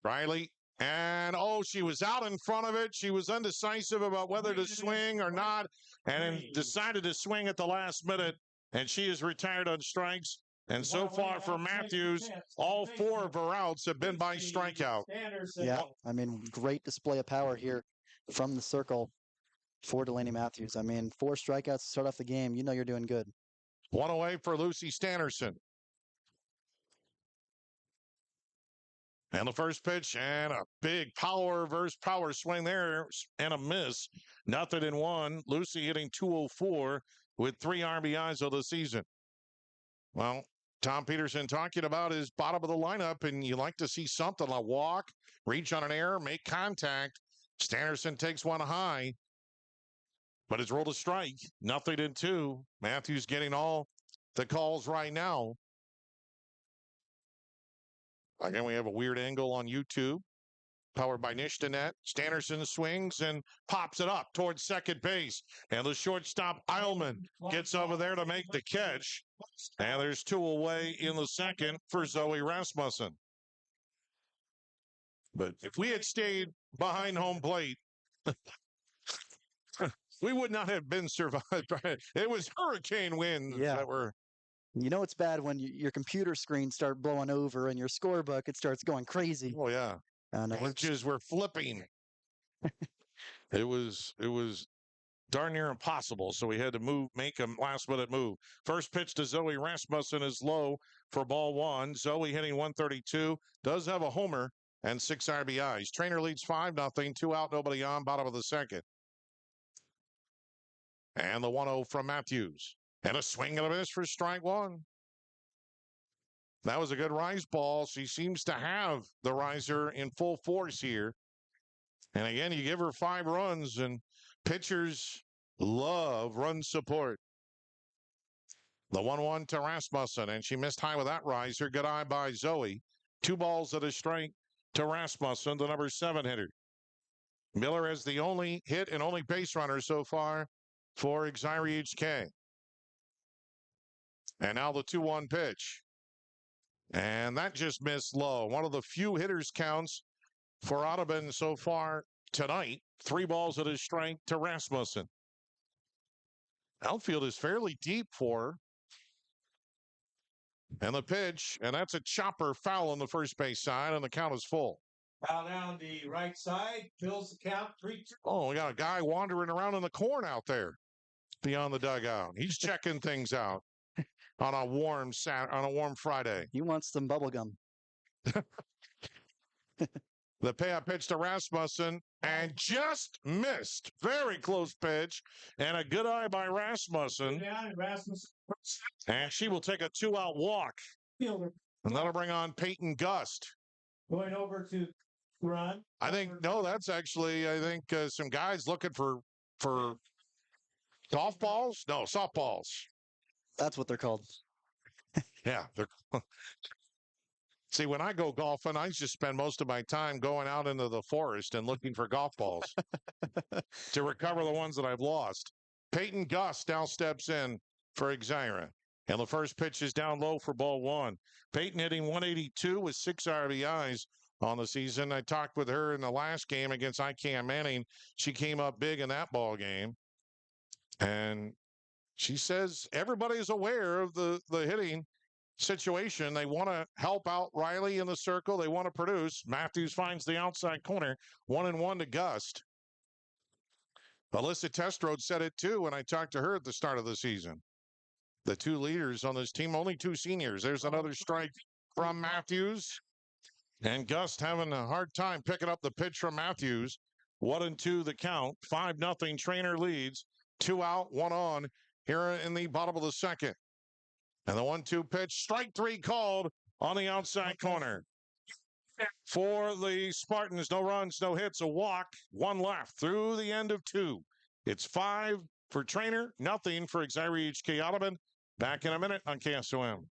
Riley, and she was out in front of it. She was undecisive about whether to swing or not, and then decided to swing at the last minute, and she is retired on strikes. And so far for Matthews, all 4 of her outs have been by strikeout. Yeah, I mean, great display of power here from the circle for Delaney Matthews. I mean, 4 strikeouts to start off the game. You know you're doing good. 1 away for Lucy Stannerson. And the first pitch, and a big power versus power swing there, and a miss. 0-1. Lucy hitting .204 with 3 RBIs of the season. Well, Tom Peterson talking about his bottom of the lineup, and you like to see something, a walk, reach on an error, make contact. Stannerson takes one high, but it's rolled a strike. 0-2. Matthews getting all the calls right now. Again, we have a weird angle on YouTube. Powered by Nishtanet. Stannerson swings and pops it up towards second base. And the shortstop, Eilman, gets over there to make the catch. And there's 2 away in the second for Zoe Rasmussen. But if we had stayed behind home plate, we would not have been survived. It was hurricane winds that were... You know it's bad when your computer screens start blowing over and your scorebook, it starts going crazy. Oh, yeah. Inches were flipping. It was darn near impossible, so we had to make a last-minute move. First pitch to Zoe Rasmussen is low for ball 1. Zoe hitting .132, does have a homer and 6 RBIs. Treynor leads 5-0, 2 out, nobody on, bottom of the second. And the 1-0 from Matthews. And a swing and a miss for strike 1. That was a good rise ball. She seems to have the riser in full force here. And again, you give her 5 runs, and pitchers love run support. The 1-1 to Rasmussen, and she missed high with that riser. Good eye by Zoe. 2 balls at a strike to Rasmussen, the number 7 hitter. Miller has the only hit and only base runner so far for Xyri HK. And now the 2-1 pitch. And that just missed low. One of the few hitters counts for Audubon so far tonight. 3 balls at a strike to Rasmussen. Outfield is fairly deep for her. And the pitch, and that's a chopper foul on the first base side, and the count is full. Foul down the right side, fills the count, 3-2. Oh, we got a guy wandering around in the corn out there beyond the dugout. He's checking things out on a warm Friday. He wants some bubble gum. The payout pitch to Rasmussen, and just missed. Very close pitch, and a good eye by Rasmussen. And she will take a 2-out walk. And that'll bring on Peyton Gust. Going over to run. I think some guys looking for golf balls? No, softballs. That's what they're called. Yeah. See, when I go golfing, I just spend most of my time going out into the forest and looking for golf balls to recover the ones that I've lost. Peyton Gust now steps in for Xyra. And the first pitch is down low for ball 1. Peyton hitting .182 with 6 RBIs on the season. I talked with her in the last game against ICAM Manning. She came up big in that ball game. And she says everybody's aware of the hitting situation. They want to help out Riley in the circle. They want to produce. Matthews finds the outside corner. 1-1 to Gust. Alyssa Testrode said it too when I talked to her at the start of the season. The 2 leaders on this team, only 2 seniors. There's another strike from Matthews. And Gust having a hard time picking up the pitch from Matthews. 1-2 the count. 5-0 Treynor leads. 2 out, 1 on here in the bottom of the second. And the 1-2 pitch, strike 3 called on the outside corner. For the Spartans, no runs, no hits, a walk, 1 left through the end of 2. It's 5 for Treynor, nothing for Xyri HK Audubon. Back in a minute on KSOM.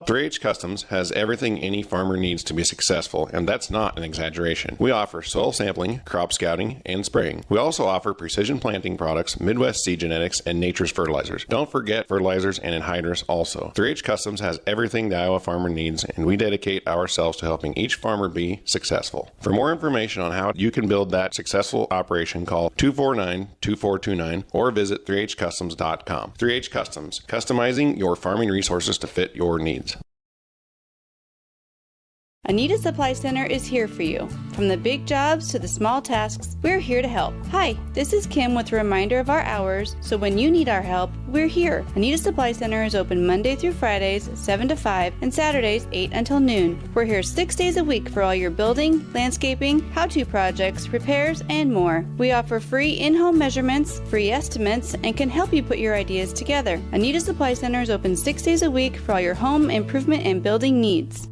3H Customs has everything any farmer needs to be successful, and that's not an exaggeration. We offer soil sampling, crop scouting, and spraying. We also offer precision planting products, Midwest seed genetics, and nature's fertilizers. Don't forget fertilizers and anhydrous also. 3H Customs has everything the Iowa farmer needs, and we dedicate ourselves to helping each farmer be successful. For more information on how you can build that successful operation, call 249-2429 or visit 3hcustoms.com. 3H Customs, customizing your farming resources to fit your needs. Anita Supply Center is here for you. From the big jobs to the small tasks, we're here to help. Hi, this is Kim with a reminder of our hours, so when you need our help, we're here. Anita Supply Center is open Monday through Fridays, 7 to 5, and Saturdays, 8 until noon. We're here 6 days a week for all your building, landscaping, how-to projects, repairs, and more. We offer free in-home measurements, free estimates, and can help you put your ideas together. Anita Supply Center is open 6 days a week for all your home improvement and building needs.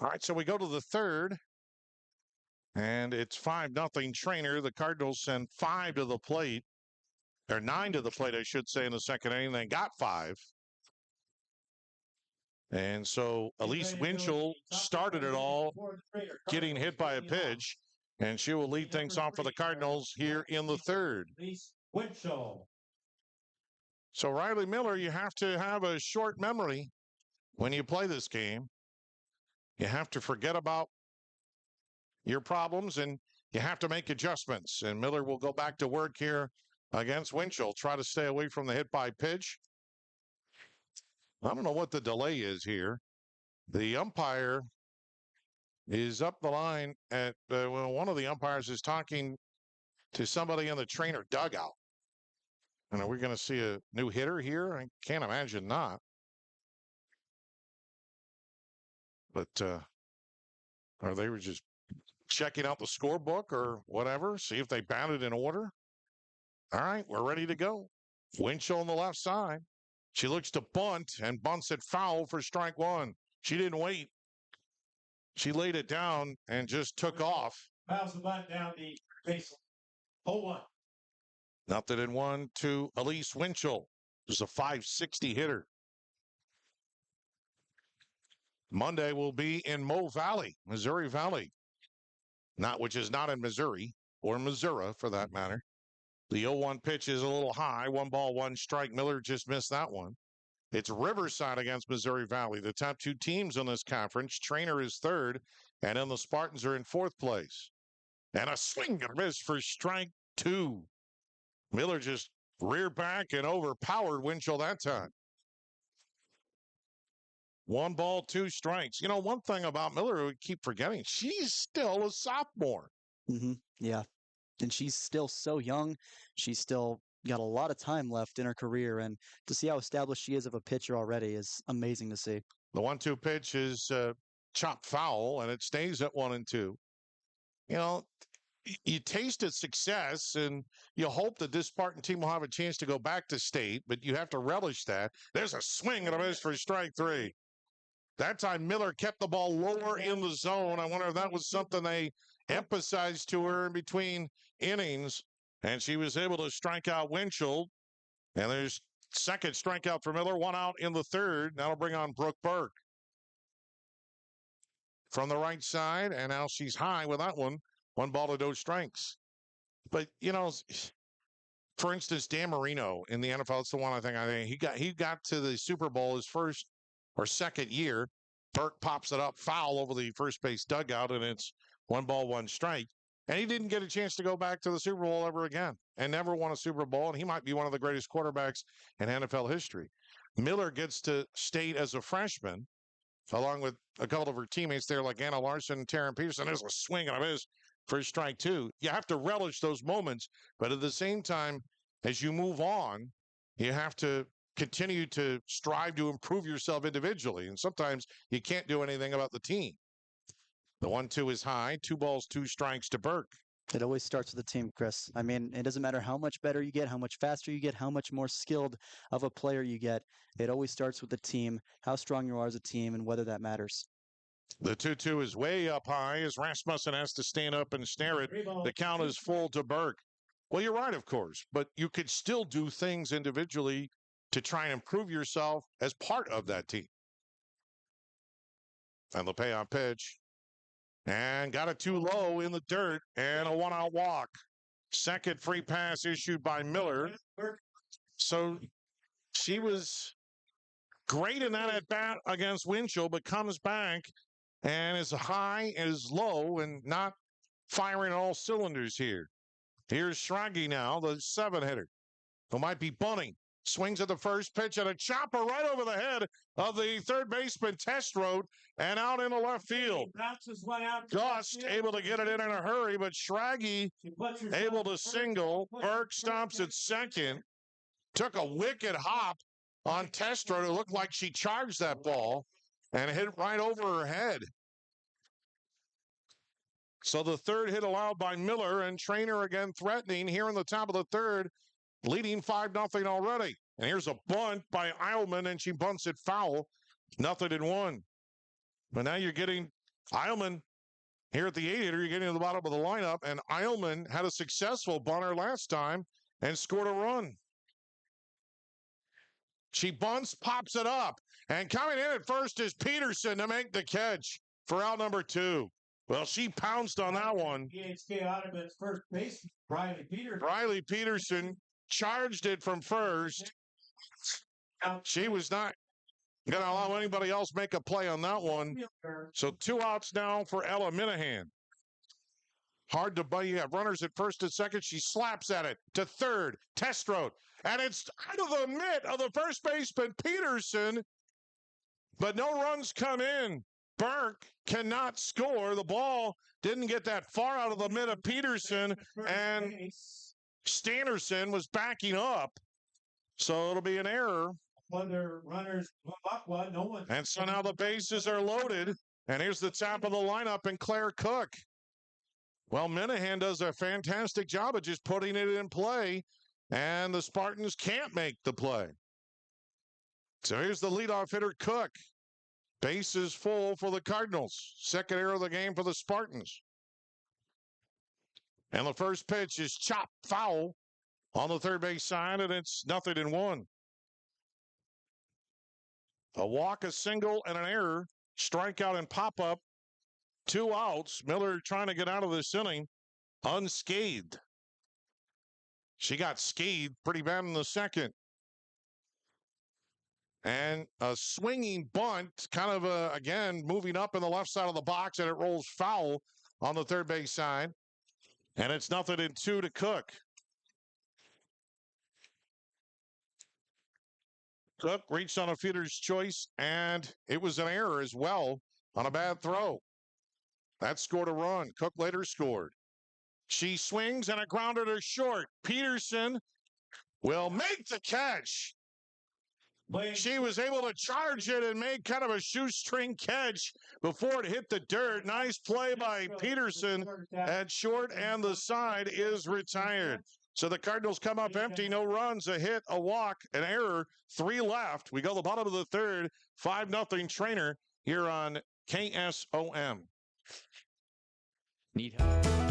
All right, so we go to the third, and it's 5-0 Treynor. The Cardinals send 5 to the plate, or 9 to the plate, I should say, in the second inning. They got 5. And so Elise Winchell started it all, getting hit by a pitch, and she will lead things off for the Cardinals here in the third. So Riley Miller, you have to have a short memory when you play this game. You have to forget about your problems, and you have to make adjustments. And Miller will go back to work here against Winchell. Try to stay away from the hit by pitch. I don't know what the delay is here. The umpire is up the line at one of the umpires is talking to somebody in the Treynor dugout. And are we going to see a new hitter here? I can't imagine not. But or they were just checking out the scorebook or whatever, see if they batted in order. All right, we're ready to go. Winchell on the left side. She looks to bunt and bunts it foul for strike one. She didn't wait. She laid it down and just took off. Fouls the bunt down the baseline. 0-1. Nothing in 1 to Elise Winchell, who's a .560 hitter. Monday will be in Mo Valley, Missouri Valley. Which is not in Missouri, or Missouri for that matter. The 0-1 pitch is a little high. 1 ball, 1 strike. Miller just missed that one. It's Riverside against Missouri Valley. The top 2 teams in this conference. Treynor is third, and then the Spartans are in 4th place. And a swing and a miss for strike 2. Miller just reared back and overpowered Winchell that time. 1 ball, 2 strikes. You know, one thing about Miller we keep forgetting, she's still a sophomore. Yeah. And she's still so young. She's still got a lot of time left in her career. And to see how established she is of a pitcher already is amazing to see. The 1-2 pitch is chopped foul, and it stays at 1-2. You know, you tasted success, and you hope that this Spartan team will have a chance to go back to state, but you have to relish that. There's a swing and a miss for strike 3. That time, Miller kept the ball lower in the zone. I wonder if that was something they emphasized to her in between innings, and she was able to strike out Winchell. And there's second strikeout for Miller, 1 out in the third. That'll bring on Brooke Burke from the right side, and now she's high with that one. 1 ball to no strikes. But, you know, for instance, Dan Marino in the NFL, it's the one I think he got to the Super Bowl his first or second year. Burke pops it up foul over the first base dugout, and it's 1 ball, 1 strike. And he didn't get a chance to go back to the Super Bowl ever again and never won a Super Bowl. And he might be one of the greatest quarterbacks in NFL history. Miller gets to state as a freshman, along with a couple of her teammates there like Anna Larson and Taryn Peterson. There's a swing and a miss for strike 2. You have to relish those moments. But at the same time, as you move on, you have to continue to strive to improve yourself individually. And sometimes you can't do anything about the team. The 1-2 is high. 2 balls, 2 strikes to Burke. It always starts with the team, Chris. I mean, it doesn't matter how much better you get, how much faster you get, how much more skilled of a player you get. It always starts with the team, how strong you are as a team, and whether that matters. The 2-2 is way up high as Rasmussen has to stand up and snare it. The count is full to Burke. Well, you're right, of course, but you could still do things individually to try and improve yourself as part of that team. And the payoff pitch. And got it too low in the dirt and a one-out walk. Second free pass issued by Miller. So she was great in that at-bat against Winchell, but comes back and is high, is low, and not firing all cylinders here. Here's Schrage now, the 7-hitter, who might be bunting. Swings at the first pitch and a chopper right over the head of the third baseman Treynor and out into left field. Gust able to get it in a hurry, but Schrage able to single. Burke stops at second. Took a wicked hop on Treynor. It looked like she charged that ball and hit right over her head. So the third hit allowed by Miller, and Treynor again threatening here in the top of the third, leading 5-0 already. And here's a bunt by Eilman, and she bunts it foul. 0-1. But now you're getting Eilman here at the 8-hitter. You're getting to the bottom of the lineup, and Eilman had a successful bunter last time and scored a run. She bunts, pops it up, and coming in at first is Peterson to make the catch for out number 2. Well, she pounced on that one. Audubon's first base, Riley Peterson charged it from first. She was not going to allow anybody else make a play on that one. So 2 outs now for Ella Minahan. Hard to buy. You have runners at first and second. She slaps at it to third. Treynor. And it's out of the mitt of the first baseman, Peterson. But no runs come in. Burke cannot score. The ball didn't get that far out of the mitt of Peterson. And Stannerson was backing up. So it'll be an error. Whether runners no one. And so now the bases are loaded. And here's the top of the lineup and Claire Cook. Well, Minahan does a fantastic job of just putting it in play. And the Spartans can't make the play. So here's the leadoff hitter, Cook. Bases full for the Cardinals. Second error of the game for the Spartans. And the first pitch is chopped foul on the third base side, and it's 0-1. A walk, a single, and an error. Strikeout and pop-up. 2 outs. Miller trying to get out of this inning unscathed. She got scathed pretty bad in the second. And a swinging bunt, kind of, again, moving up in the left side of the box, and it rolls foul on the third base side. And it's 0-2 to Cook. Cook reached on a fielder's choice, and it was an error as well on a bad throw. That scored a run. Cook later scored. She swings, and a grounder to short. Peterson will make the catch. She was able to charge it and make kind of a shoestring catch before it hit the dirt. Nice play by Peterson at short, and the side is retired. So the Cardinals come up empty, no runs, a hit, a walk, an error, 3 left. We go to the bottom of the third, 5-0 Treynor here on KSOM.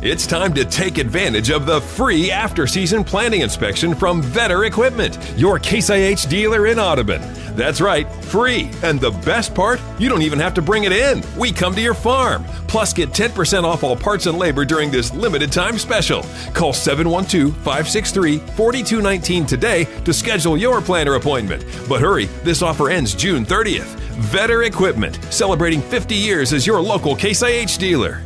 It's time to take advantage of the free after-season planting inspection from Vetter Equipment, your Case IH dealer in Audubon. That's right, free. And the best part, you don't even have to bring it in. We come to your farm. Plus, get 10% off all parts and labor during this limited time special. Call 712-563-4219 today to schedule your planter appointment. But hurry, this offer ends June 30th. Vetter Equipment, celebrating 50 years as your local Case IH dealer.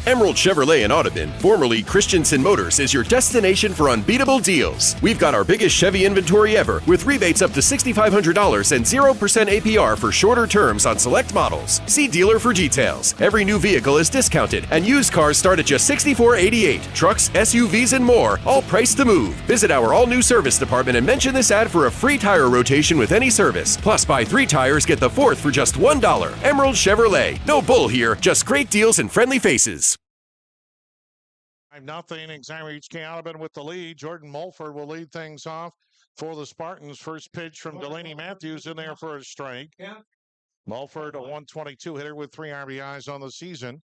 Emerald Chevrolet in Audubon, formerly Christensen Motors, is your destination for unbeatable deals. We've got our biggest Chevy inventory ever, with rebates up to $6,500 and 0% APR for shorter terms on select models. See dealer for details. Every new vehicle is discounted, and used cars start at just $64.88. Trucks, SUVs, and more, all priced to move. Visit our all-new service department and mention this ad for a free tire rotation with any service. Plus, buy 3 tires, get the 4th for just $1. Emerald Chevrolet. No bull here, just great deals and friendly faces. 5-0, Xira HK Audubon with the lead. Jordan Mulford will lead things off for the Spartans. First pitch from Delaney Matthews in there for a strike. Mulford, a 122 hitter with 3 RBIs on the season.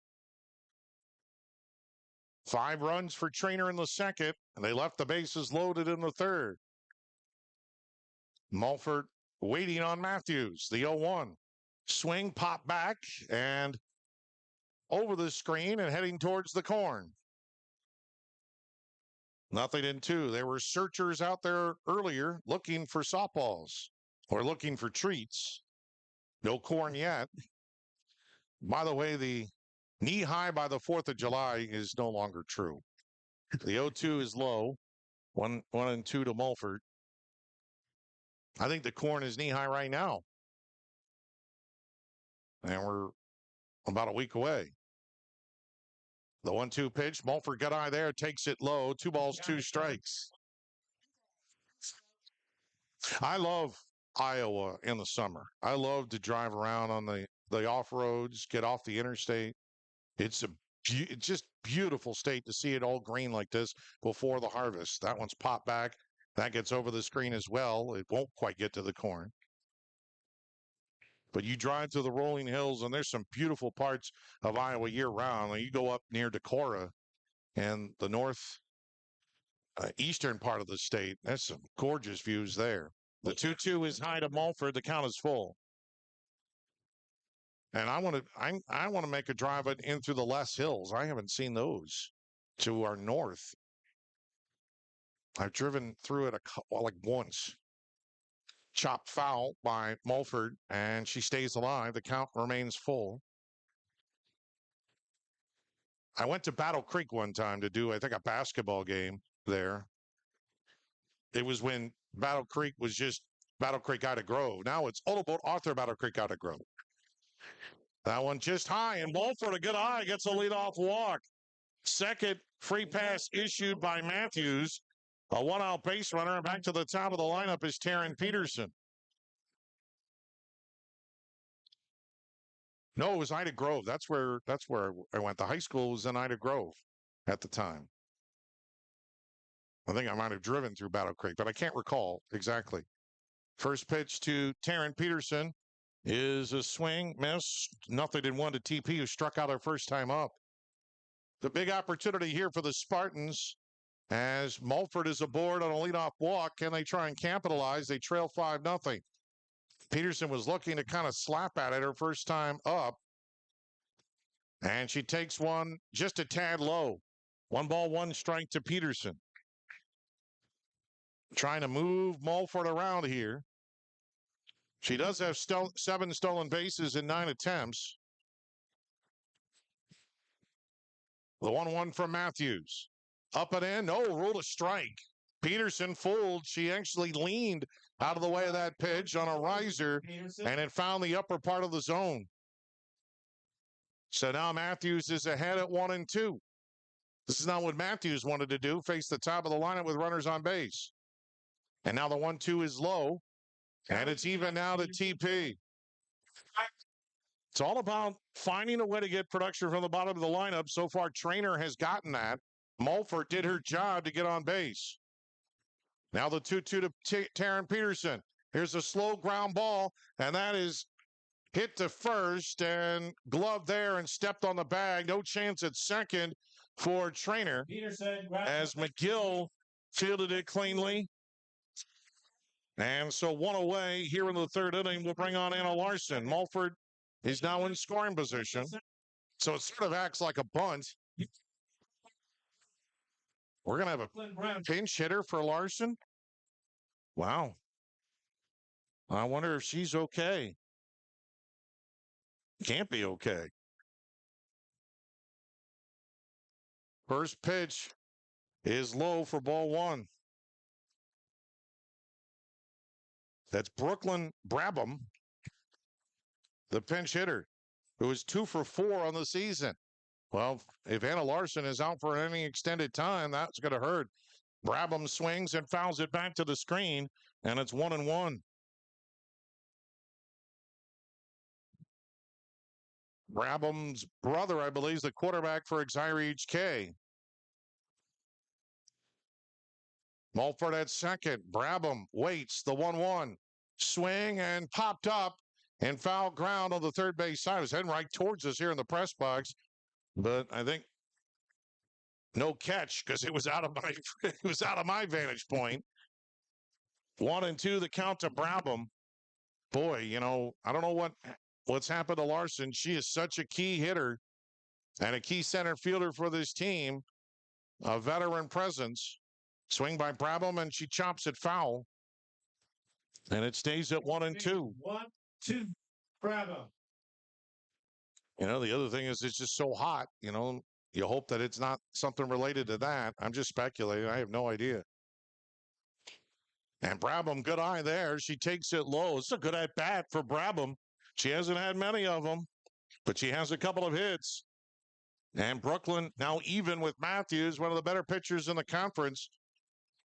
5 runs for Treynor in the second, and they left the bases loaded in the third. Mulford waiting on Matthews, the 0-1. Swing, pop back, and over the screen and heading towards the corn. 0-2. There were searchers out there earlier looking for softballs or looking for treats. No corn yet. By the way, the knee high by the 4th of July is no longer true. The 0-2 is low. 1-2 to Mulford. I think the corn is knee high right now. And we're about a week away. The 1-2 pitch. Mulford got eye there. Takes it low. 2 balls, 2 strikes. I love Iowa in the summer. I love to drive around on the off-roads, get off the interstate. It's just beautiful state to see it all green like this before the harvest. That one's popped back. That gets over the screen as well. It won't quite get to the corn. But you drive to the rolling hills, and there's some beautiful parts of Iowa year-round. Like you go up near Decorah and the north eastern part of the state. There's some gorgeous views there. The 2-2 is high to Mulford. The count is full. And I want to make a drive in through the Les Hills. I haven't seen those to our north. I've driven through it like once. Chopped foul by Mulford, and she stays alive. The count remains full. I went to Battle Creek one time to do, I think, a basketball game there. It was when Battle Creek was just Battle Creek Ida Grove. Now it's Audubon Arthur Battle Creek Ida Grove. That one just high, and Mulford, a good eye, gets a leadoff walk. Second free pass issued by Matthews. A 1-out base runner, and back to the top of the lineup is Taryn Peterson. No, it was Ida Grove. That's where I went. The high school was in Ida Grove at the time. I think I might have driven through Battle Creek, but I can't recall exactly. First pitch to Taryn Peterson is a swing, miss. 0-1 to TP, who struck out her first time up. The big opportunity here for the Spartans as Mulford is aboard on a leadoff walk. Can they try and capitalize? They trail 5-0. Peterson was looking to kind of slap at it her first time up. And she takes one just a tad low. 1 ball, 1 strike to Peterson. Trying to move Mulford around here. She does have 7 stolen bases in 9 attempts. The 1-1 from Matthews. Up and in. No, ruled a strike. Peterson fooled. She actually leaned out of the way of that pitch on a riser, and it found the upper part of the zone. So now Matthews is ahead at 1-2. This is not what Matthews wanted to do, face the top of the lineup with runners on base. And now the 1-2 is low, and it's even now to TP. It's all about finding a way to get production from the bottom of the lineup. So far, Treynor has gotten that. Mulford did her job to get on base. Now the 2-2 to Taryn Peterson. Here's a slow ground ball, and that is hit to first and gloved there and stepped on the bag. No chance at second for Treynor as McGill fielded it cleanly. And so 1 away here in the 3rd inning. We'll bring on Anna Larson. Mulford is now in scoring position. So it sort of acts like a bunt. We're going to have a pinch hitter for Larson. Wow. I wonder if she's okay. Can't be okay. First pitch is low for ball 1. That's Brooklyn Brabham, the pinch hitter, who is 2 for 4 on the season. Well, if Anna Larson is out for any extended time, that's going to hurt. Brabham swings and fouls it back to the screen, and it's 1-1. Brabham's brother, I believe, is the quarterback for Exire HK. Mulford at second. Brabham waits. The 1-1. Swing and popped up and foul ground on the third base side. It was heading right towards us here in the press box. But I think No catch because it was out of my vantage point. 1-2 the count to Brabham. Boy, I don't know what's happened to Larson. She is such a key hitter and a key center fielder for this team. A veteran presence. Swing by Brabham, and she chops it foul. And it stays at 1-2. 1-2, Brabham. The other thing is it's just so hot. You hope that it's not something related to that. I'm just speculating. I have no idea. And Brabham, good eye there. She takes it low. It's a good at-bat for Brabham. She hasn't had many of them, but she has a couple of hits. And Brooklyn now even with Matthews, one of the better pitchers in the conference,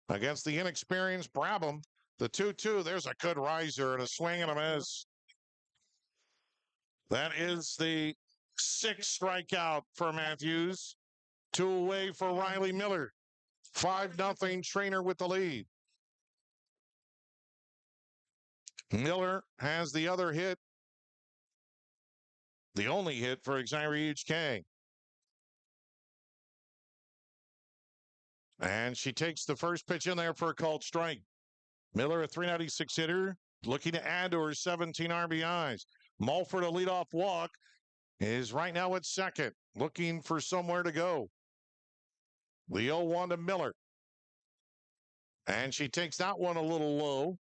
against the inexperienced Brabham. The 2-2, there's a good riser and a swing and a miss. That is the 6th strikeout for Matthews. 2 away for Riley Miller. 5-0 Treynor with the lead. Miller has the other hit. The only hit for XIRE-HK. And she takes the first pitch in there for a called strike. Miller, a .396 hitter, looking to add to her 17 RBIs. Mulford, a leadoff walk, is right now at second, looking for somewhere to go. The 0-1 to Miller. And she takes that one a little low.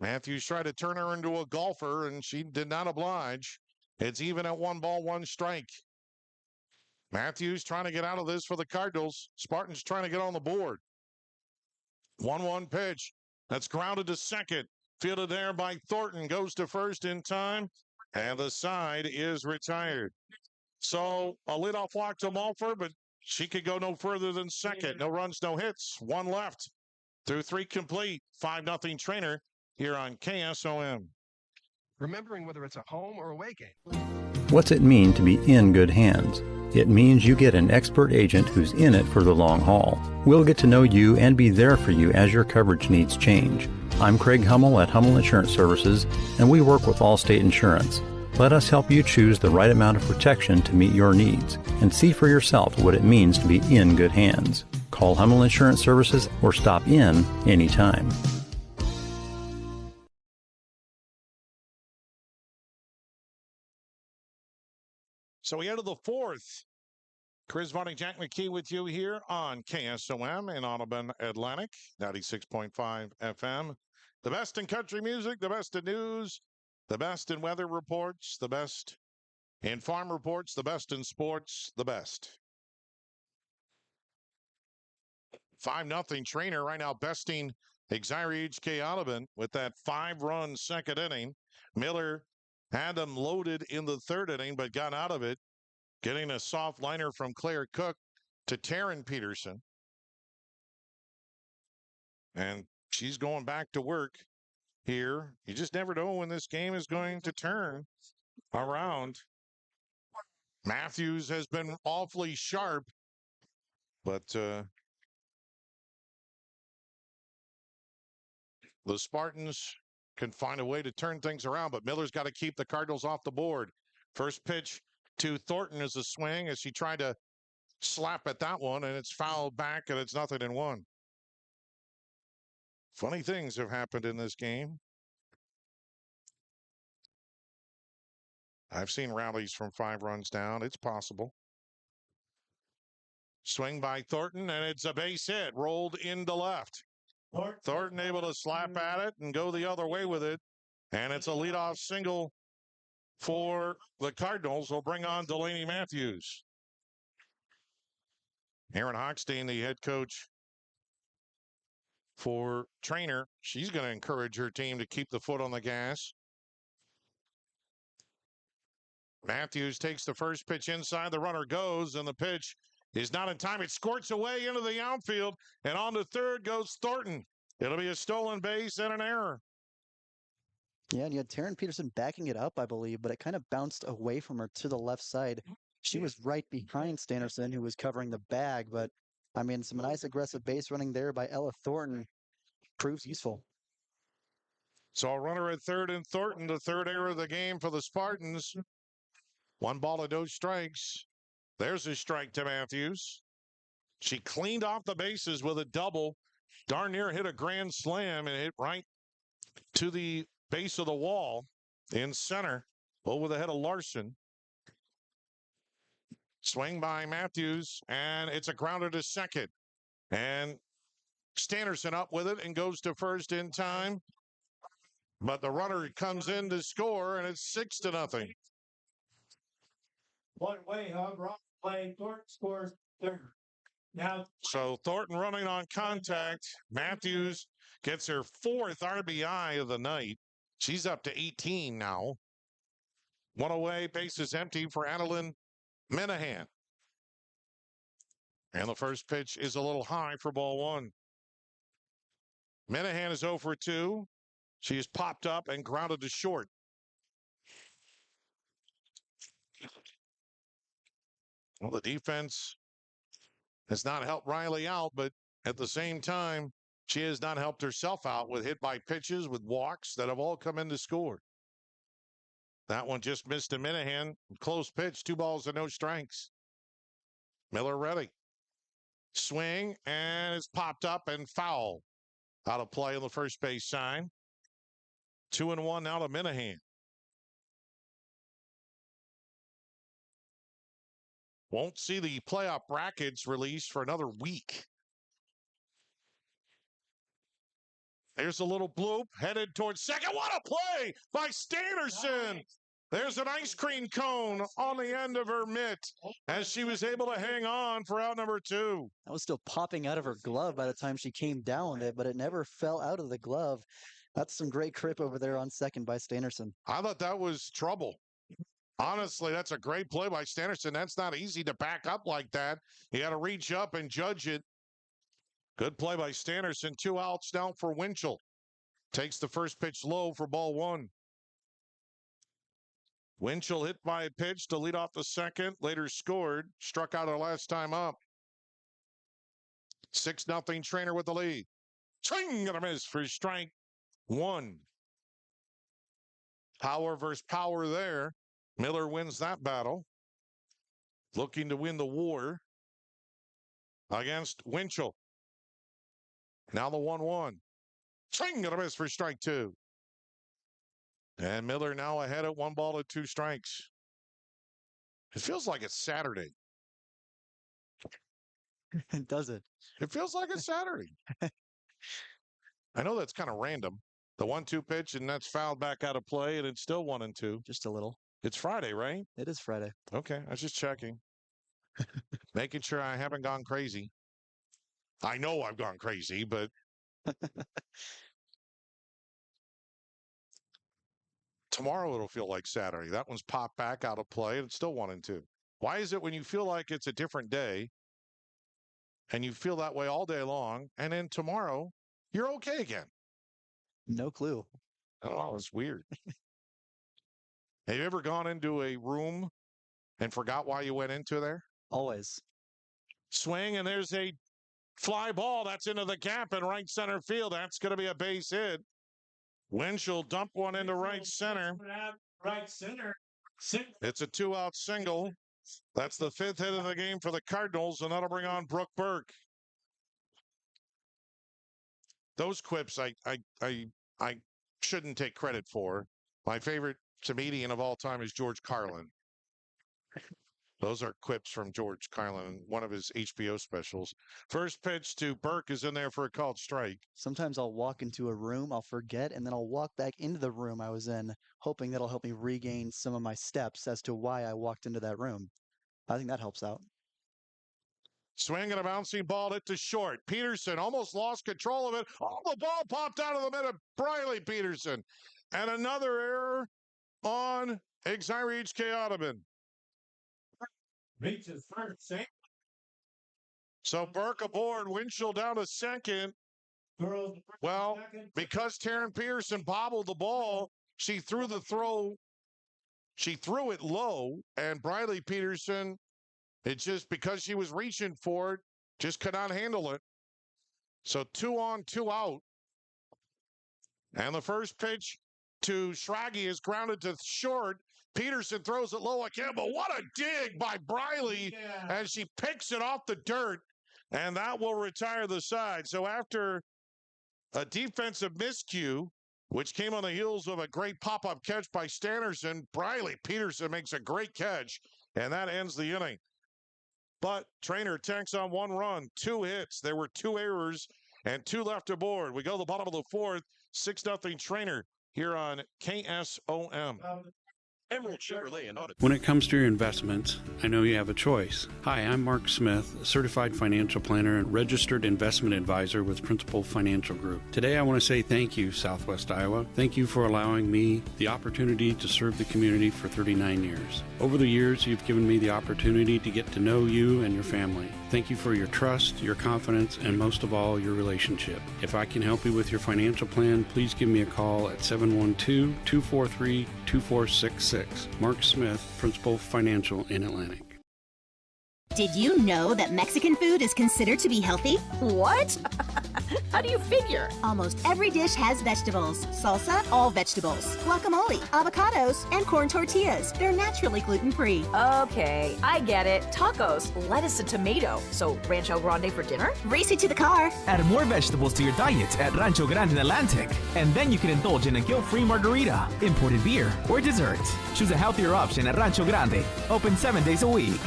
Matthews tried to turn her into a golfer, and she did not oblige. It's even at 1 ball, 1 strike. Matthews trying to get out of this for the Cardinals. Spartans trying to get on the board. 1-1 pitch. That's grounded to second. Fielded there by Thornton. Goes to first in time. And the side is retired. So a leadoff walk to Mulford, but she could go no further than second. No runs, no hits. 1 left. Through 3 complete. 5-0 Treynor here on KSOM. Remembering whether it's a home or away game. What's it mean to be in good hands? It means you get an expert agent who's in it for the long haul. We'll get to know you and be there for you as your coverage needs change. I'm Craig Hummel at Hummel Insurance Services, and we work with Allstate Insurance. Let us help you choose the right amount of protection to meet your needs and see for yourself what it means to be in good hands. Call Hummel Insurance Services or stop in anytime. So we enter the 4th. Chris Varney, Jack McKee with you here on KSOM in Audubon, Atlantic, 96.5 FM. The best in country music, the best in news, the best in weather reports, the best in farm reports, the best in sports, the best. 5-0 Treynor right now besting XIRE-HK Audubon with that 5-run second inning. Miller had them loaded in the 3rd inning, but got out of it, getting a soft liner from Claire Cook to Taryn Peterson. And she's going back to work here. You just never know when this game is going to turn around. Matthews has been awfully sharp, but the Spartans can find a way to turn things around, but Miller's got to keep the Cardinals off the board. First pitch to Thornton is a swing as she tried to slap at that one, and it's fouled back, and it's 0-1. Funny things have happened in this game. I've seen rallies from 5 runs down. It's possible. Swing by Thornton, and it's a base hit, rolled into left. Thornton able to slap at it and go the other way with it, and it's a leadoff single for the Cardinals. Will bring on Delaney Matthews. Aaron Hochstein, the head coach for Treynor, she's going to encourage her team to keep the foot on the gas. Matthews takes the first pitch inside. The runner goes, and the pitch is not in time. It squirts away into the outfield, and on to third goes Thornton. It'll be a stolen base and an error. Yeah, and you had Taryn Peterson backing it up, I believe, but it kind of bounced away from her to the left side. She was right behind Stannerson, who was covering the bag, but, I mean, some nice aggressive base running there by Ella Thornton proves useful. So a runner at third and Thornton, the third error of the game for the Spartans. 1 ball and no strikes. There's a strike to Matthews. She cleaned off the bases with a double. Darn near hit a grand slam and hit right to the base of the wall in center over the head of Larson. Swing by Matthews, and it's a grounder to second. And Standerson up with it and goes to first in time. But the runner comes in to score, and it's 6-0. One way, however, off play. Thornton scores third. Now, so Thornton running on contact. Matthews gets her 4th RBI of the night. She's up to 18 now. One away, bases empty for Adeline Minahan. And the first pitch is a little high for ball 1. Minahan is 0 for 2. She is popped up and grounded to short. Well, the defense has not helped Riley out, but at the same time, she has not helped herself out with hit by pitches, with walks that have all come in to score. That one just missed a Minahan. Close pitch, 2 balls and no strikes. Miller ready. Swing, and it's popped up and foul. Out of play on the first base sign. 2-1 now to Minahan. Won't see the playoff brackets released for another week. There's a little bloop headed towards second. What a play by Standerson. Nice. There's an ice cream cone on the end of her mitt as she was able to hang on for out number 2. That was still popping out of her glove by the time she came down with it, but it never fell out of the glove. That's some great grip over there on second by Standerson. I thought that was trouble. Honestly, that's a great play by Standerson. That's not easy to back up like that. You got to reach up and judge it. Good play by Standerson. 2 outs now for Winchell. Takes the first pitch low for ball 1. Winchell hit by a pitch to lead off the second. Later scored. Struck out her last time up. 6-0 Treynor with the lead. Swing and a miss for strike 1. Power versus power there. Miller wins that battle. Looking to win the war against Winchell. Now the 1-1. Swing and a miss for strike 2. And Miller now ahead at 1 ball and 2 strikes. It feels like it's Saturday. Does it? It feels like it's Saturday. I know that's kind of random. The 1-2 pitch, and that's fouled back out of play, and it's still 1-2. Just a little. It's Friday, right? It is Friday. Okay, I was just checking. Making sure I haven't gone crazy. I know I've gone crazy, but tomorrow it'll feel like Saturday. That one's popped back out of play, and it's still 1-2. Why is it when you feel like it's a different day, and you feel that way all day long, and then tomorrow you're okay again? No clue. Oh, it's weird. Have you ever gone into a room and forgot why you went into there? Always. Swing, and there's a fly ball. That's into the gap in right center field. That's going to be a base hit. Winchell dump one into right center. Right center. It's a 2-out single. That's the 5th hit of the game for the Cardinals, and that'll bring on Brooke Burke. Those quips I shouldn't take credit for. My favorite comedian of all time is George Carlin. Those are quips from George Carlin, one of his HBO specials. First pitch to Burke is in there for a called strike. Sometimes I'll walk into a room, I'll forget, and then I'll walk back into the room I was in, hoping that'll help me regain some of my steps as to why I walked into that room. I think that helps out. Swing and a bouncing ball hit to short. Peterson almost lost control of it. Oh, the ball popped out of the middle of Briley Peterson. And another error on Exire HK Audubon. Reaches first. So Burke aboard, Winchell down to second. Well, because Taryn Peterson bobbled the ball, she threw it low, and Briley Peterson, it's just because she was reaching for it, just could not handle it. So 2 on, 2 out. And the first pitch to Schrage is grounded to short. Peterson throws it low again, but what a dig by Briley as she picks it off the dirt, and that will retire the side. So after a defensive miscue, which came on the heels of a great pop-up catch by Stannerson, Briley Peterson makes a great catch, and that ends the inning. But Treynor tanks on 1 run, 2 hits. There were 2 errors and 2 left aboard. We go to the bottom of the 4th, 6-0 Treynor here on KSOM. Emerald Chevrolet and Audubon. When it comes to your investments, I know you have a choice. Hi, I'm Mark Smith, a certified financial planner and registered investment advisor with Principal Financial Group. Today I want to say thank you, Southwest Iowa. Thank you for allowing me the opportunity to serve the community for 39 years. Over the years, you've given me the opportunity to get to know you and your family. Thank you for your trust, your confidence, and most of all, your relationship. If I can help you with your financial plan, please give me a call at 712-243-2466. Mark Smith, Principal Financial in Atlantic. Did you know that Mexican food is considered to be healthy? What? How do you figure? Almost every dish has vegetables. Salsa, all vegetables. Guacamole, avocados, and corn tortillas. They're naturally gluten-free. Okay, I get it. Tacos, lettuce and tomato. So Rancho Grande for dinner? Race it to the car. Add more vegetables to your diet at Rancho Grande in Atlantic, and then you can indulge in a guilt-free margarita, imported beer, or dessert. Choose a healthier option at Rancho Grande. Open 7 days a week.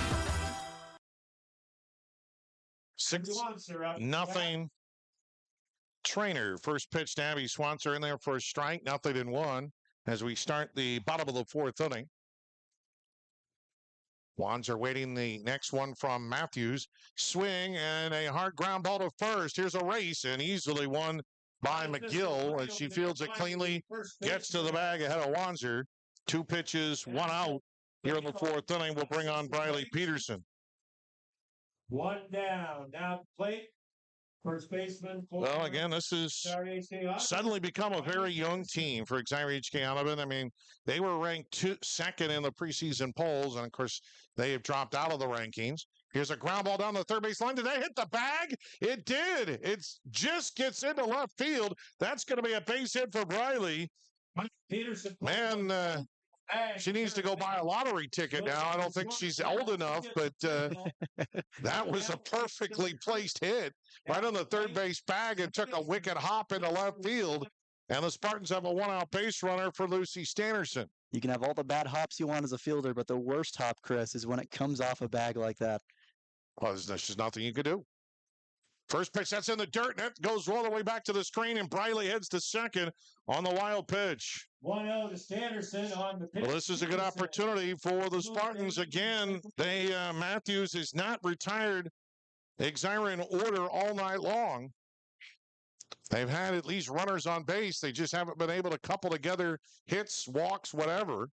6-0 Treynor. First pitch to Abby Swanser in there for a strike. 0-1 as we start the bottom of the 4th inning. Wands are waiting the next one from Matthews. Swing and a hard ground ball to first. Here's a race and easily won by McGill as she fields it cleanly, gets to the bag ahead of Wanzer. 2 pitches, 1 out here in the 4th inning. We'll bring on Briley Peterson. 1 down. Now plate. First baseman. Well, again, this has suddenly become a very young team for Xyra HK Audubon. I mean, they were ranked 2nd in the preseason polls, and of course, they have dropped out of the rankings. Here's a ground ball down the third base line. Did they hit the bag? It did. It just gets into left field. That's going to be a base hit for Briley. Peterson. Man, she needs to go buy a lottery ticket now. I don't think she's old enough, but that was a perfectly placed hit right on the third base bag and took a wicked hop into left field. And the Spartans have a 1-out base runner for Lucy Stannerson. You can have all the bad hops you want as a fielder, but the worst hop, Chris, is when it comes off a bag like that. Well, there's just nothing you can do. First pitch, that's in the dirt, and it goes all the way back to the screen, and Briley heads to second on the wild pitch. 1-0 to Stannerson on the pitch. Well, this is a good opportunity for the Spartans. Again, Matthews has not retired Xyra in order all night long. They've had at least runners on base. They just haven't been able to couple together hits, walks, whatever.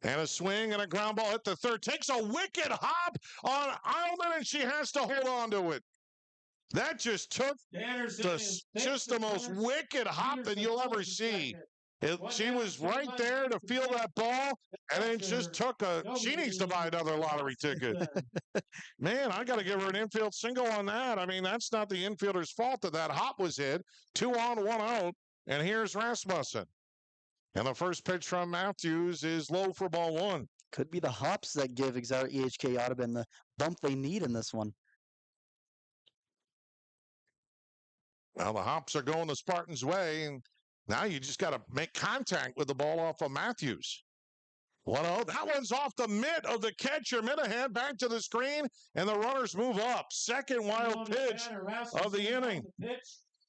And a swing and a ground ball hit the third. Takes a wicked hop on Eilman, and she has to hold on to it. That just took just the most wicked hop that you'll ever see. She was right there to feel that ball, and then just took she needs to buy another lottery ticket. Man, I got to give her an infield single on that. I mean, that's not the infielder's fault that hop was hit. 2 on, 1 out, and here's Rasmussen. And the first pitch from Matthews is low for ball 1. Could be the hops that give Xyra EHK Audubon the bump they need in this one. Well, the hops are going the Spartans' way, and now you just got to make contact with the ball off of Matthews. 1-0. That one's off the mitt of the catcher. Minahan back to the screen, and the runners move up. Second wild pitch of the inning.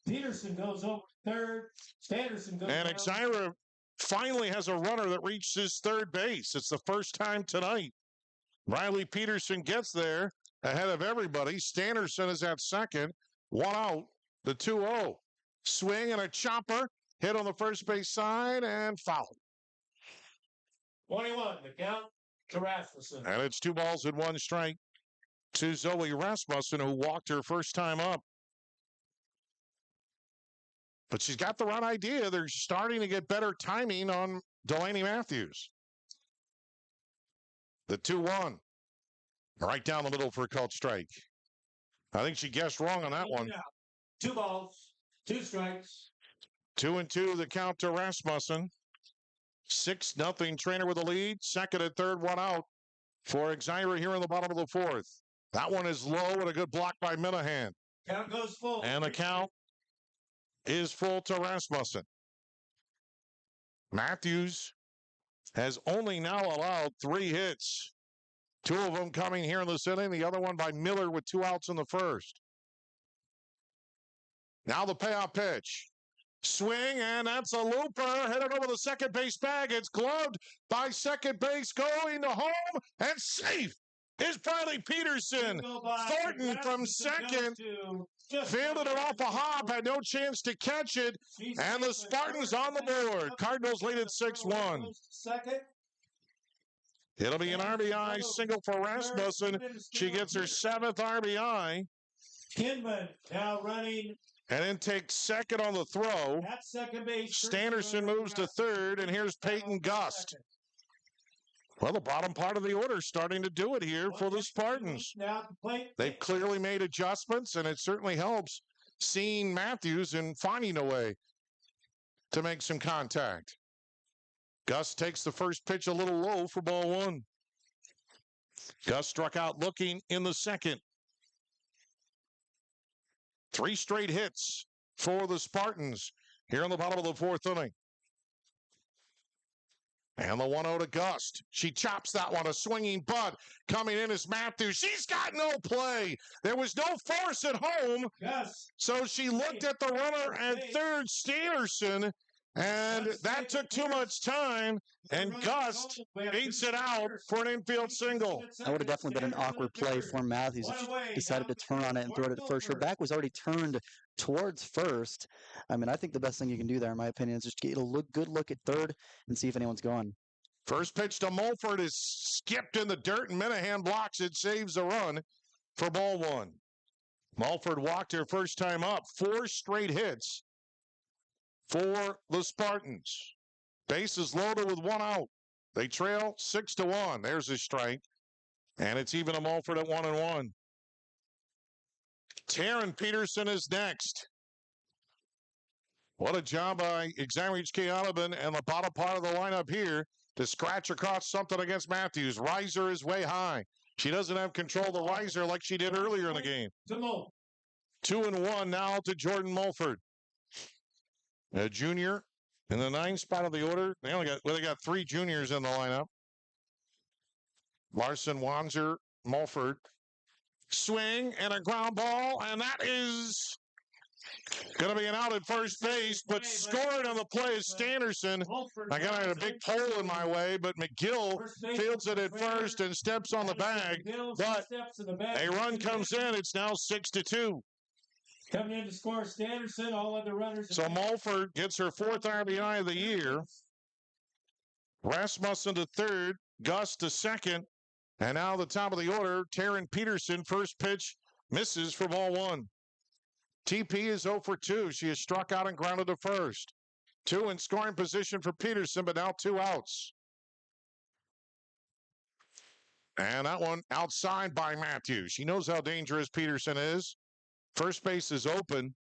Peterson goes over third. Stannerson goes and Xyra finally has a runner that reaches third base. It's the first time tonight. Riley Peterson gets there ahead of everybody. Stannerson is at second. 1 out. The 2-0. Swing and a chopper. Hit on the first base side and foul. 21, the count to Rasmussen. And it's 2 balls and 1 strike to Zoe Rasmussen, who walked her first time up. But she's got the right idea. They're starting to get better timing on Delaney Matthews. The 2-1. Right down the middle for a called strike. I think she guessed wrong on that one. 2 balls, 2 strikes. 2-2 the count to Rasmussen. 6-0 Treynor with the lead. Second and third, one out for Xyra here in the bottom of the fourth. That one is low and a good block by Minahan. Count goes full. And the count is full to Rasmussen. Matthews has only now allowed 3 hits. 2 of them coming here in this inning, the other one by Miller with 2 outs in the first. Now the payoff pitch. Swing, and that's a looper. Headed over the second base bag. It's gloved by second base, going to home, and safe is Bradley Peterson. Thornton from second fielded it off a hop, had no chance to catch it, and the Spartans on the board. Cardinals lead at 6-1. It'll be an RBI single for Rasmussen. She gets her 7th RBI. Kinman now running. And then takes second on the throw. At second base. Standerson moves to third, and here's Peyton Gust. Well, the bottom part of the order starting to do it here for the Spartans. They've clearly made adjustments, and it certainly helps seeing Matthews and finding a way to make some contact. Gust takes the first pitch a little low for ball 1. Gust struck out looking in the second. 3 straight hits for the Spartans here in the bottom of the fourth inning. And the 1-0 to Gust. She chops that one, a swinging butt. Coming in is Matthews. She's got no play. There was no force at home. So she looked at the runner at third, Standerson, and that took too much time, and Gust beats it out for an infield single. That would have definitely been an awkward play for Matthews if she decided to turn on it and throw it at first. Her back was already turned towards first. I mean, I think the best thing you can do there, in my opinion, is just get a good look at third and see if anyone's gone. First pitch to Mulford is skipped in the dirt, and Minahan blocks it, saves the run for ball 1. Mulford walked her first time up. 4 straight hits for the Spartans. Bases loaded with 1 out. They trail 6-1. There's a strike. And it's even to Mulford at 1-1. Taryn Peterson is next. What a job by Xyra HK Audubon and the bottom part of the lineup here to scratch across something against Matthews. Riser is way high. She doesn't have control of the riser like she did earlier in the game. 2-1 now to Jordan Mulford. A junior in the 9th spot of the order. They got 3 juniors in the lineup. Larson, Wanzer, Mulford. Swing and a ground ball, and that is going to be an out at first base, but scored on the play is Standerson. I got a big pole in my way, but McGill fields it at first and steps on the bag. But a run comes in. It's now 6-2. Coming in to score Standerson, all other runners. So Mulford gets her 4th RBI of the year. Rasmussen to third, Gust to second, and now the top of the order, Taryn Peterson, first pitch, misses for ball 1. TP is 0 for 2. She is struck out and grounded to first. 2 in scoring position for Peterson, but now 2 outs. And that one outside by Matthews. She knows how dangerous Peterson is. First base is open.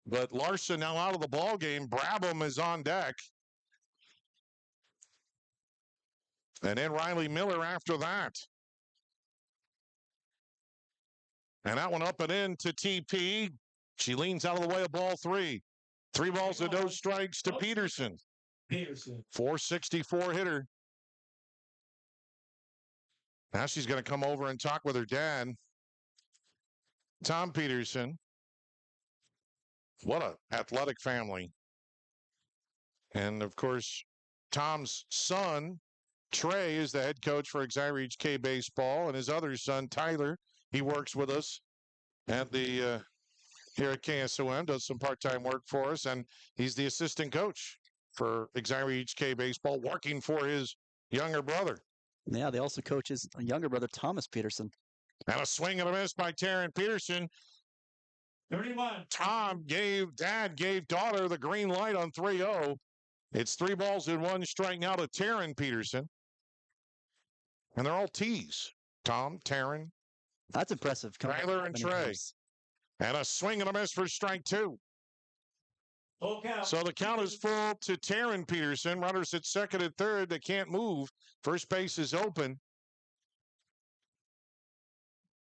But Larson now out of the ball game. Brabham is on deck. And then Riley Miller after that. And that one up and in to TP. She leans out of the way of ball 3. 3 balls and no strikes to Peterson. 464 hitter. Now she's going to come over and talk with her dad, Tom Peterson. What an athletic family. And, of course, Tom's son, Trey, is the head coach for Xyra HK Baseball, and his other son, Tyler, he works with us at the here at KSOM, does some part-time work for us, and he's the assistant coach for Xyra HK Baseball, working for his younger brother. Yeah, they also coach his younger brother, Thomas Peterson. And a swing and a miss by Taryn Peterson. 31. Dad gave daughter the green light on 3-0. It's 3 balls and 1 strike now to Taryn Peterson. And they're all T's. Tom, Taryn. That's impressive. Tyler and Trey. And a swing and a miss for strike 2. So the count is full to Taryn Peterson. Runners at second and third. They can't move. First base is open.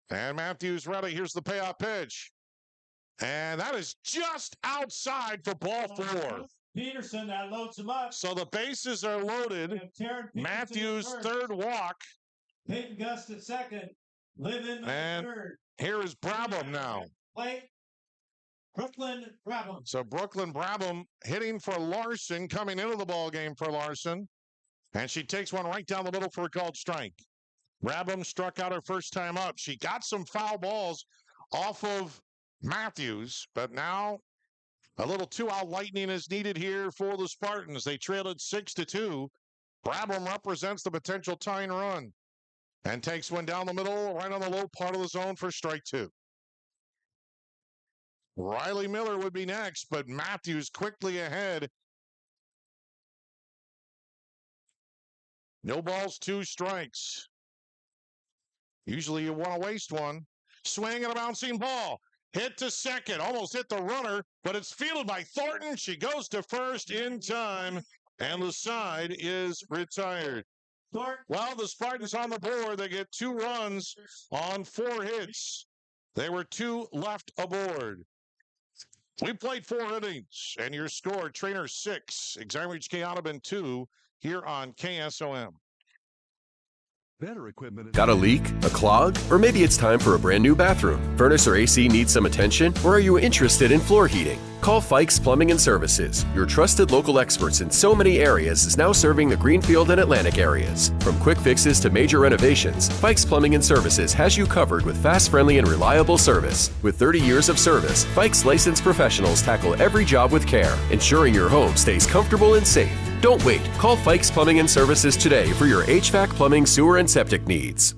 And Matthews ready. Here's the payoff pitch. And that is just outside for ball 4. Peterson, that loads him up. So the bases are loaded. Matthews third walk. Peyton Gust at second. Living and third. Here is Brabham now. Plate. Brooklyn Brabham. So Brooklyn Brabham hitting for Larson, coming into the ball game for Larson. And she takes one right down the middle for a called strike. Brabham struck out her first time up. She got some foul balls off of Matthews, but now a little 2-out lightning is needed here for the Spartans. They trailed it 6-2. Brabham represents the potential tying run and takes one down the middle, right on the low part of the zone for strike 2. Riley Miller would be next, but Matthews quickly ahead. No balls, 2 strikes. Usually you want to waste one. Swing and a bouncing ball. Hit to second. Almost hit the runner, but it's fielded by Thornton. She goes to first in time, and the side is retired. Well, the Spartans on the board. They get 2 runs on 4 hits. There were 2 left aboard. We played 4 innings, and your score, Treynor 6, Exarmage Audubon 2, here on KSOM. Better equipment. Got a leak? A clog? Or maybe it's time for a brand new bathroom. Furnace or AC needs some attention? Or are you interested in floor heating? Call Fikes Plumbing and Services. Your trusted local experts in so many areas is now serving the Greenfield and Atlantic areas. From quick fixes to major renovations, Fikes Plumbing and Services has you covered with fast, friendly, and reliable service. With 30 years of service, Fikes licensed professionals tackle every job with care, ensuring your home stays comfortable and safe. Don't wait. Call Fikes Plumbing and Services today for your HVAC, plumbing, sewer, and septic needs.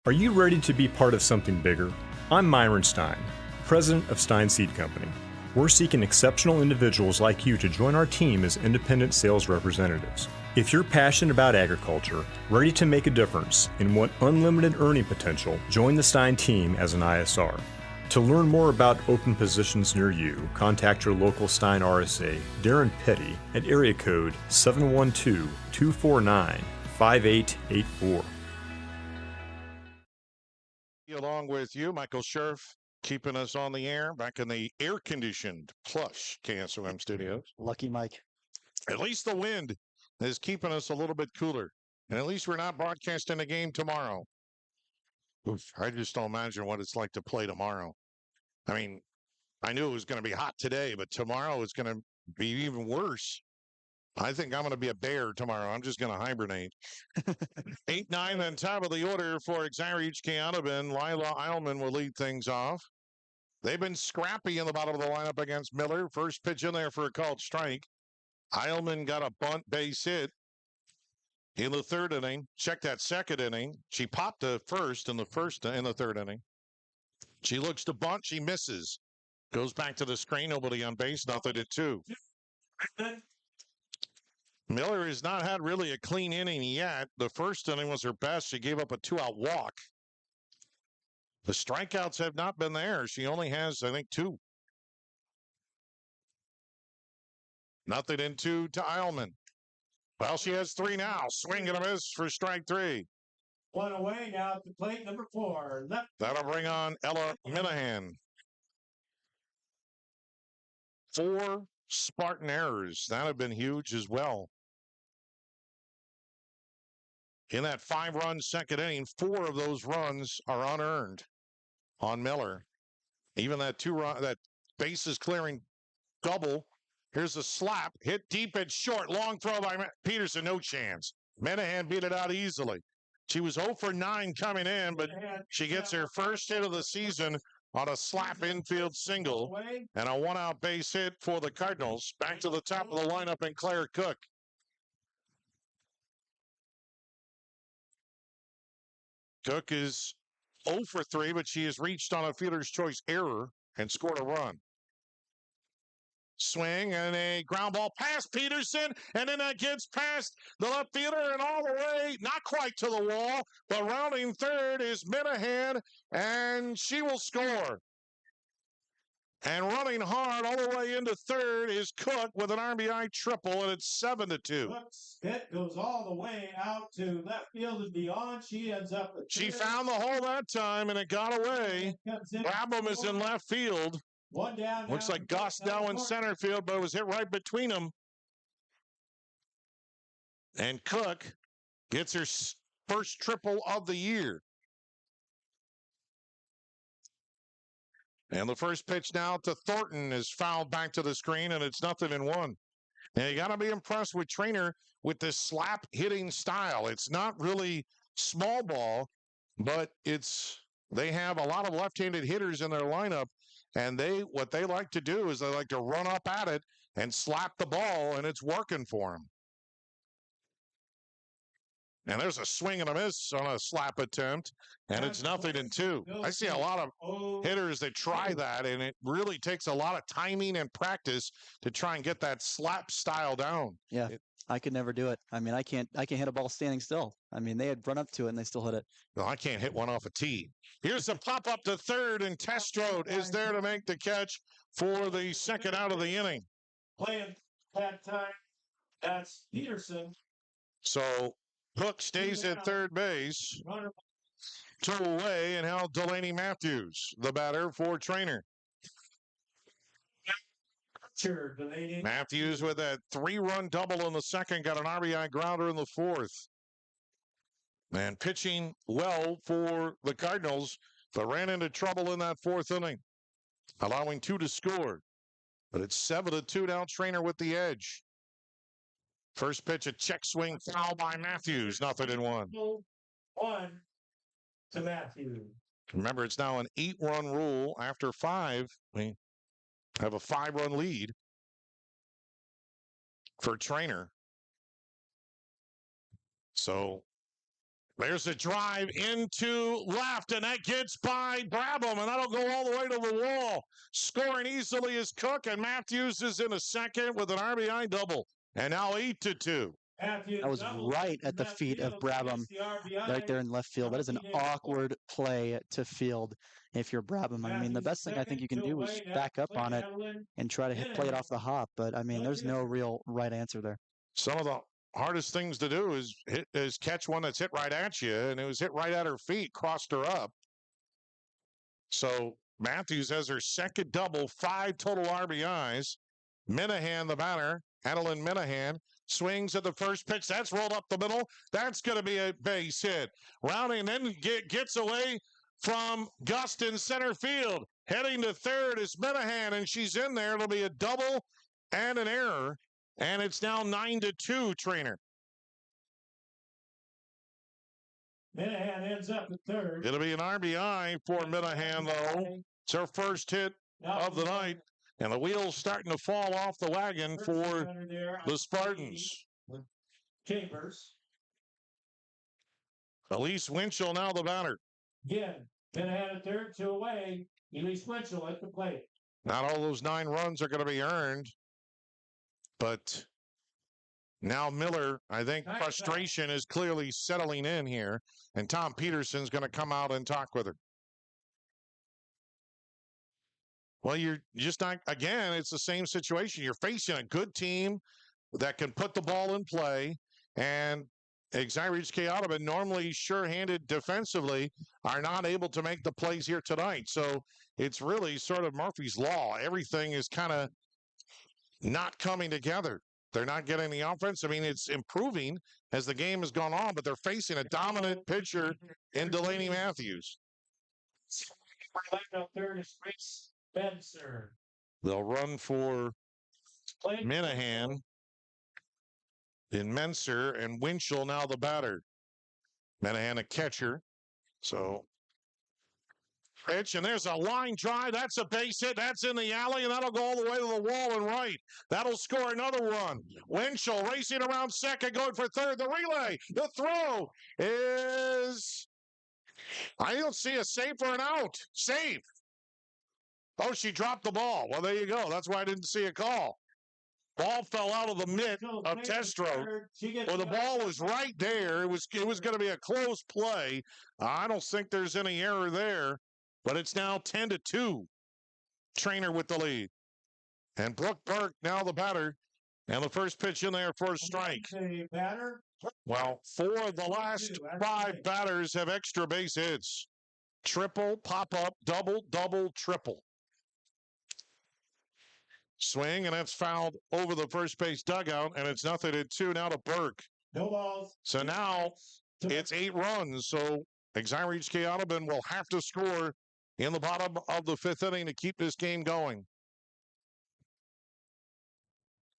Are you ready to be part of something bigger? I'm Myron Stein, president of Stein Seed Company. We're seeking exceptional individuals like you to join our team as independent sales representatives. If you're passionate about agriculture, ready to make a difference, and want unlimited earning potential, join the Stein team as an ISR. To learn more about open positions near you, contact your local Stein RSA, Darren Petty, at area code 712-249-5884. Along with you, Michael Scherf, keeping us on the air back in the air-conditioned, plush KSOM studios. Lucky Mike. At least the wind is keeping us a little bit cooler. And at least we're not broadcasting a game tomorrow. Oof, I just don't imagine what it's like to play tomorrow. I mean, I knew it was going to be hot today, but tomorrow it's going to be even worse. I think I'm going to be a bear tomorrow. I'm just going to hibernate. 8-9, then top of the order for Exarmage Audubon. Lila Eilman will lead things off. They've been scrappy in the bottom of the lineup against Miller. First pitch in there for a called strike. Eilman got a bunt base hit in the 3rd inning. Check that 2nd inning. She popped to first in the third inning. She looks to bunt. She misses. Goes back to the screen. Nobody on base. Nothing at 2. Miller has not had really a clean inning yet. The 1st inning was her best. She gave up a 2-out walk. The strikeouts have not been there. She only has, I think, 2. Nothing in 2 to Eilman. Well, she has 3 now. Swing and a miss for strike 3. 1 away now to plate number 4. Left. That'll bring on Ella Minahan. 4 Spartan errors. That have been huge as well. In that 5-run 2nd inning, 4 of those runs are unearned on Miller. Even that 2-run, that bases clearing double. Here's a slap, hit deep and short, long throw by Peterson, no chance. Minahan beat it out easily. She was 0 for 9 coming in, but she gets her first hit of the season on a slap infield single and a 1-out base hit for the Cardinals. Back to the top of the lineup in Claire Cook. Cook is 0 for 3, but she has reached on a fielder's choice error and scored a run. Swing and a ground ball past Peterson, and then that gets past the left fielder and all the way, not quite to the wall, but rounding third is Minahan, and she will score. And running hard all the way into third is Cook with an RBI triple, and it's 7-2. Cook's hit goes all the way out to left field and beyond. She ends up with She found the hole that time, and it got away. Brabham is in left field. One down. Looks like Gus now in center field, but it was hit right between them. And Cook gets her first triple of the year. And the first pitch now to Thornton is fouled back to the screen, and it's 0-1. And you got to be impressed with Treynor with this slap hitting style. It's not really small ball, but they have a lot of left-handed hitters in their lineup, and what they like to do is they like to run up at it and slap the ball, and it's working for them. And there's a swing and a miss on a slap attempt, and it's 0-2. I see a lot of hitters that try that, and it really takes a lot of timing and practice to try and get that slap style down. Yeah, I could never do it. I mean, I can't hit a ball standing still. I mean, they had run up to it, and they still hit it. No, I can't hit one off a tee. Here's a pop-up to third, and Testrode is there to make the catch for the second out of the inning. Playing that time, that's Peterson. So Hook stays at third base. Two away, and now Delaney Matthews, the batter for Treynor. Matthews with that 3-run double in the second, got an RBI grounder in the fourth. And pitching well for the Cardinals, but ran into trouble in that fourth inning, allowing 2 to score. But it's 7-2 now, Treynor with the edge. First pitch, a check swing foul by Matthews, 0-1. 1 to Matthews. Remember, it's now an 8-run rule. After 5, we have a 5-run lead for Treynor. So there's a drive into left, and that gets by Brabham, and that'll go all the way to the wall. Scoring easily is Cook, and Matthews is in a second with an RBI double. And now 8-2. That was right at the feet of Brabham, right there in left field. That is an awkward play to field if you're Brabham. I mean, the best thing I think you can do is back up on it and try to play it off the hop. But, I mean, there's no real right answer there. Some of the hardest things to do is catch one that's hit right at you, and it was hit right at her feet, crossed her up. So Matthews has her second double, 5 total RBIs. Minahan, the batter, Adeline Minahan, swings at the first pitch. That's rolled up the middle. That's going to be a base hit. Rounding, then gets away from Gust in center field. Heading to third is Minahan, and she's in there. It'll be a double and an error, and it's now 9-2, Treynor. Minahan ends up at third. It'll be an RBI for Minahan, though. It's her first hit of the night. And the wheels starting to fall off the wagon for the Spartans. Chambers. Elise Winchell now the batter. Again, Minahan at third, 2 away. Elise Winchell at the plate. Not all those 9 runs are going to be earned. But now Miller, I think frustration is clearly settling in here. And Tom Peterson's going to come out and talk with her. Well, you're just not, again, it's the same situation. You're facing a good team that can put the ball in play, and Exire Audubon, normally sure-handed defensively, are not able to make the plays here tonight. So it's really sort of Murphy's Law. Everything is kind of not coming together. They're not getting the offense. I mean, it's improving as the game has gone on, but they're facing a dominant pitcher in Delaney Matthews. Third is Grace Spencer. They'll run for Minahan in Menser, and Winchell now the batter. Minahan a catcher. So pitch, and there's a line drive. That's a base hit. That's in the alley, and that'll go all the way to the wall and right. That'll score another run. Winchell racing around second, going for third. The relay, the throw is, I don't see a safe or an out. Safe. Oh, she dropped the ball. Well, there you go. That's why I didn't see a call. Ball fell out of the mitt of Testrode. Well, the ball was right there. It was going to be a close play. I don't think there's any error there, but it's now 10-2. Treynor with the lead. And Brooke Burke now the batter. And the first pitch in there for a strike. Batter. Well, 4 of the last 5 batters have extra base hits. Triple, pop-up, double, double, triple. Swing, and that's fouled over the first base dugout, and it's 0-2 now to Burke. No balls. So now it's 8 runs. So Exire HK Audubon will have to score in the bottom of the 5th inning to keep this game going.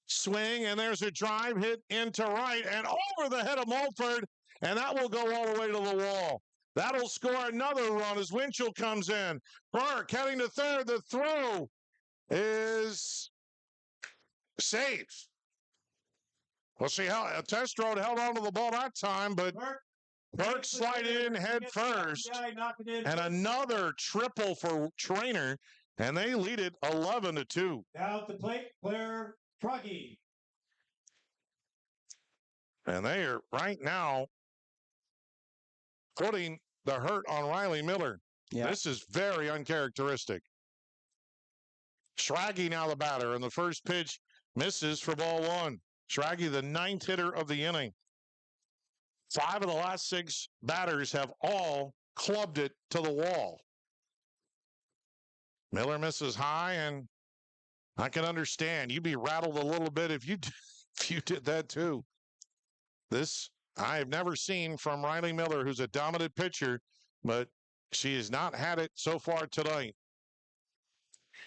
Swing, and there's a drive hit into right and over the head of Mulford, and that will go all the way to the wall. That'll score another run as Winchell comes in. Burke heading to third. The throw is safe. We'll see how Test Road held on to the ball that time, but Burke slide in head first. And another triple for Treynor, and they lead it 11-2. Now at the plate, Claire Froggy. And they are right now putting the hurt on Riley Miller. Yeah. This is very uncharacteristic. Schraggy now the batter, and the first pitch misses for ball 1. Schraggy, the 9th hitter of the inning. 5 of the last 6 batters have all clubbed it to the wall. Miller misses high, and I can understand. You'd be rattled a little bit if you did that too. This I have never seen from Riley Miller, who's a dominant pitcher, but she has not had it so far tonight.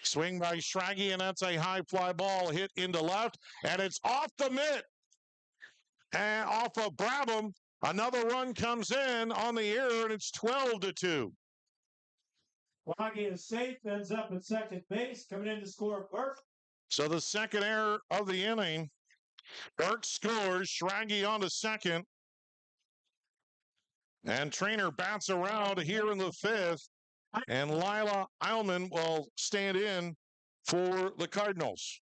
Swing by Schraggy, and that's a high fly ball hit into left, and it's off the mitt. And off of Brabham, another run comes in on the error, and it's 12-2. Froggy is safe, ends up at second base, coming in to score Burke. So the second error of the inning. Burke scores, Schraggy on to second. And Treynor bats around here in the 5th. And Lila Eilman will stand in for the Cardinals.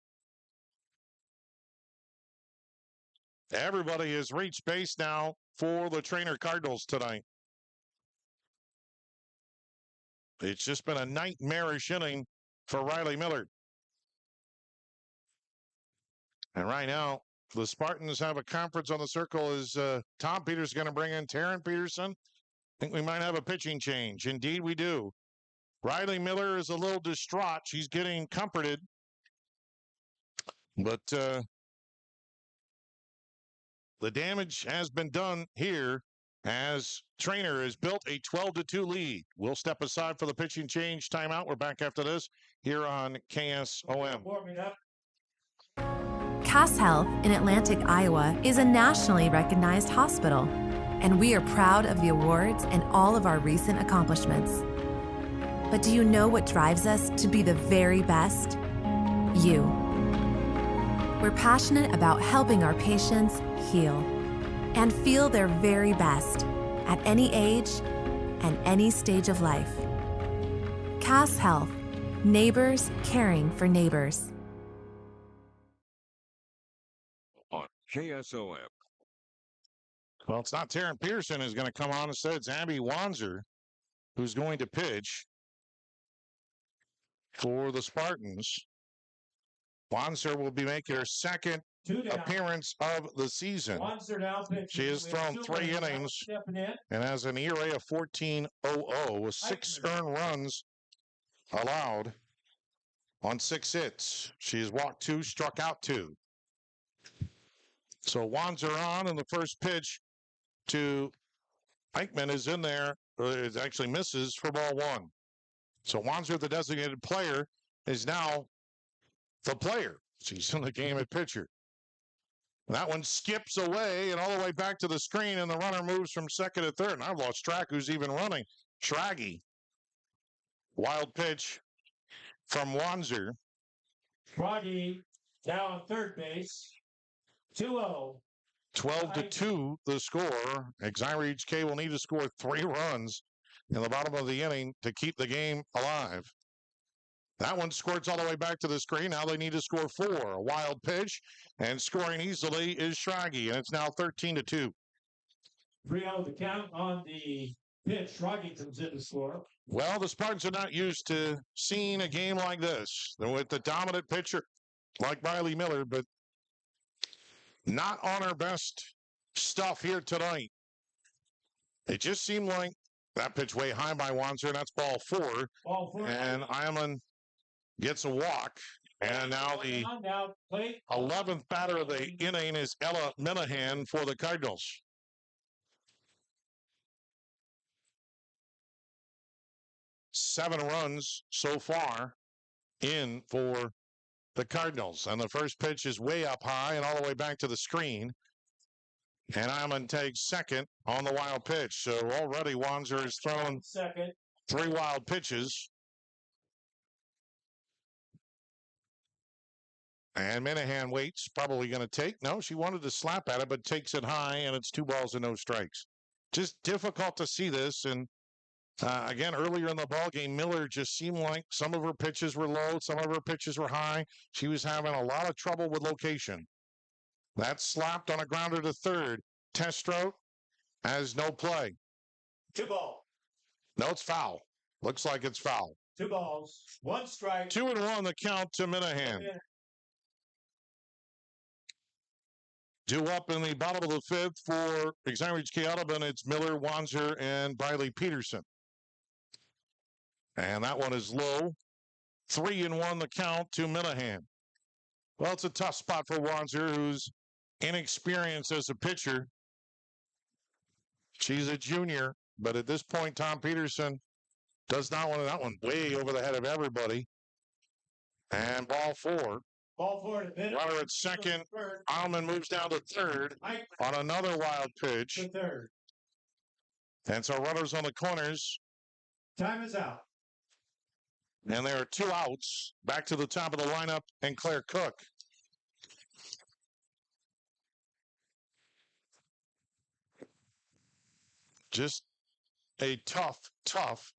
Everybody has reached base now for the Treynor Cardinals tonight. It's just been a nightmarish inning for Riley Miller. And right now, the Spartans have a conference on the circle as Tom Peters going to bring in Taryn Peterson. I think we might have a pitching change. Indeed, we do. Riley Miller is a little distraught. She's getting comforted. But the damage has been done here as Treynor has built a 12-2 lead. We'll step aside for the pitching change timeout. We're back after this here on KSOM. Cass Health in Atlantic, Iowa is a nationally recognized hospital, and we are proud of the awards and all of our recent accomplishments. But do you know what drives us to be the very best? You. We're passionate about helping our patients heal and feel their very best at any age and any stage of life. Cass Health, neighbors caring for neighbors. On KSOM. Well, it's not Taryn Pearson who's going to come on. Instead, it's Abby Wanzer who's going to pitch for the Spartans. Wanzer will be making her second appearance of the season. She has thrown 3 innings and has an ERA of 14.00 with 6 earned runs allowed on 6 hits. She has walked 2, struck out 2. So Wanzer on, and the first pitch to Eichmann is in there. It actually misses for ball 1. So Wanzer, the designated player, is now the player. She's in the game at pitcher. That one skips away and all the way back to the screen, and the runner moves from second to third. And I've lost track who's even running. Schraggy. Wild pitch from Wanzer. Froggy down on third base. 2-0. 12-2 the score. Exire HK will need to score 3 runs in the bottom of the inning to keep the game alive. That one squirts all the way back to the screen. Now they need to score 4. A wild pitch, and scoring easily is Schraggy, and it's now 13-2. 3-0 the count on the pitch. Schraggy comes in to score. Well, the Spartans are not used to seeing a game like this. They're with the dominant pitcher like Riley Miller, but not on our best stuff here tonight. It just seemed like that pitch way high by Wanzer, and that's ball four. And Iman gets a walk. And now the 11th batter of the inning is Ella Minahan for the Cardinals. Seven runs so far in for the Cardinals. And the first pitch is way up high and all the way back to the screen. And Iman takes second on the wild pitch. So already Wanzer has thrown three wild pitches. And Minahan waits, probably going to take. No, she wanted to slap at it, but takes it high, and it's 2 balls and no strikes. Just difficult to see this. And again, earlier in the ballgame, Miller just seemed like some of her pitches were low, some of her pitches were high. She was having a lot of trouble with location. That's slapped on a grounder to third. Testrout has no play. 2 balls. No, it's foul. Looks like it's foul. 2 balls, 1 strike. 2-1 the count to Minahan. Due up in the bottom of the fifth for Exotic Audubon, it's Miller, Wanzer, and Briley Peterson. And that one is low. 3-1 the count to Minahan. Well, it's a tough spot for Wanzer, who's inexperienced as a pitcher. She's a junior, but at this point, Tom Peterson does not want that one way over the head of everybody. And ball four. Ball four to pitch. Runner at second. Alman moves down to third on another wild pitch. To third. And so runners on the corners. Time is out. And there are 2 outs. Back to the top of the lineup, and Claire Cook. Just a tough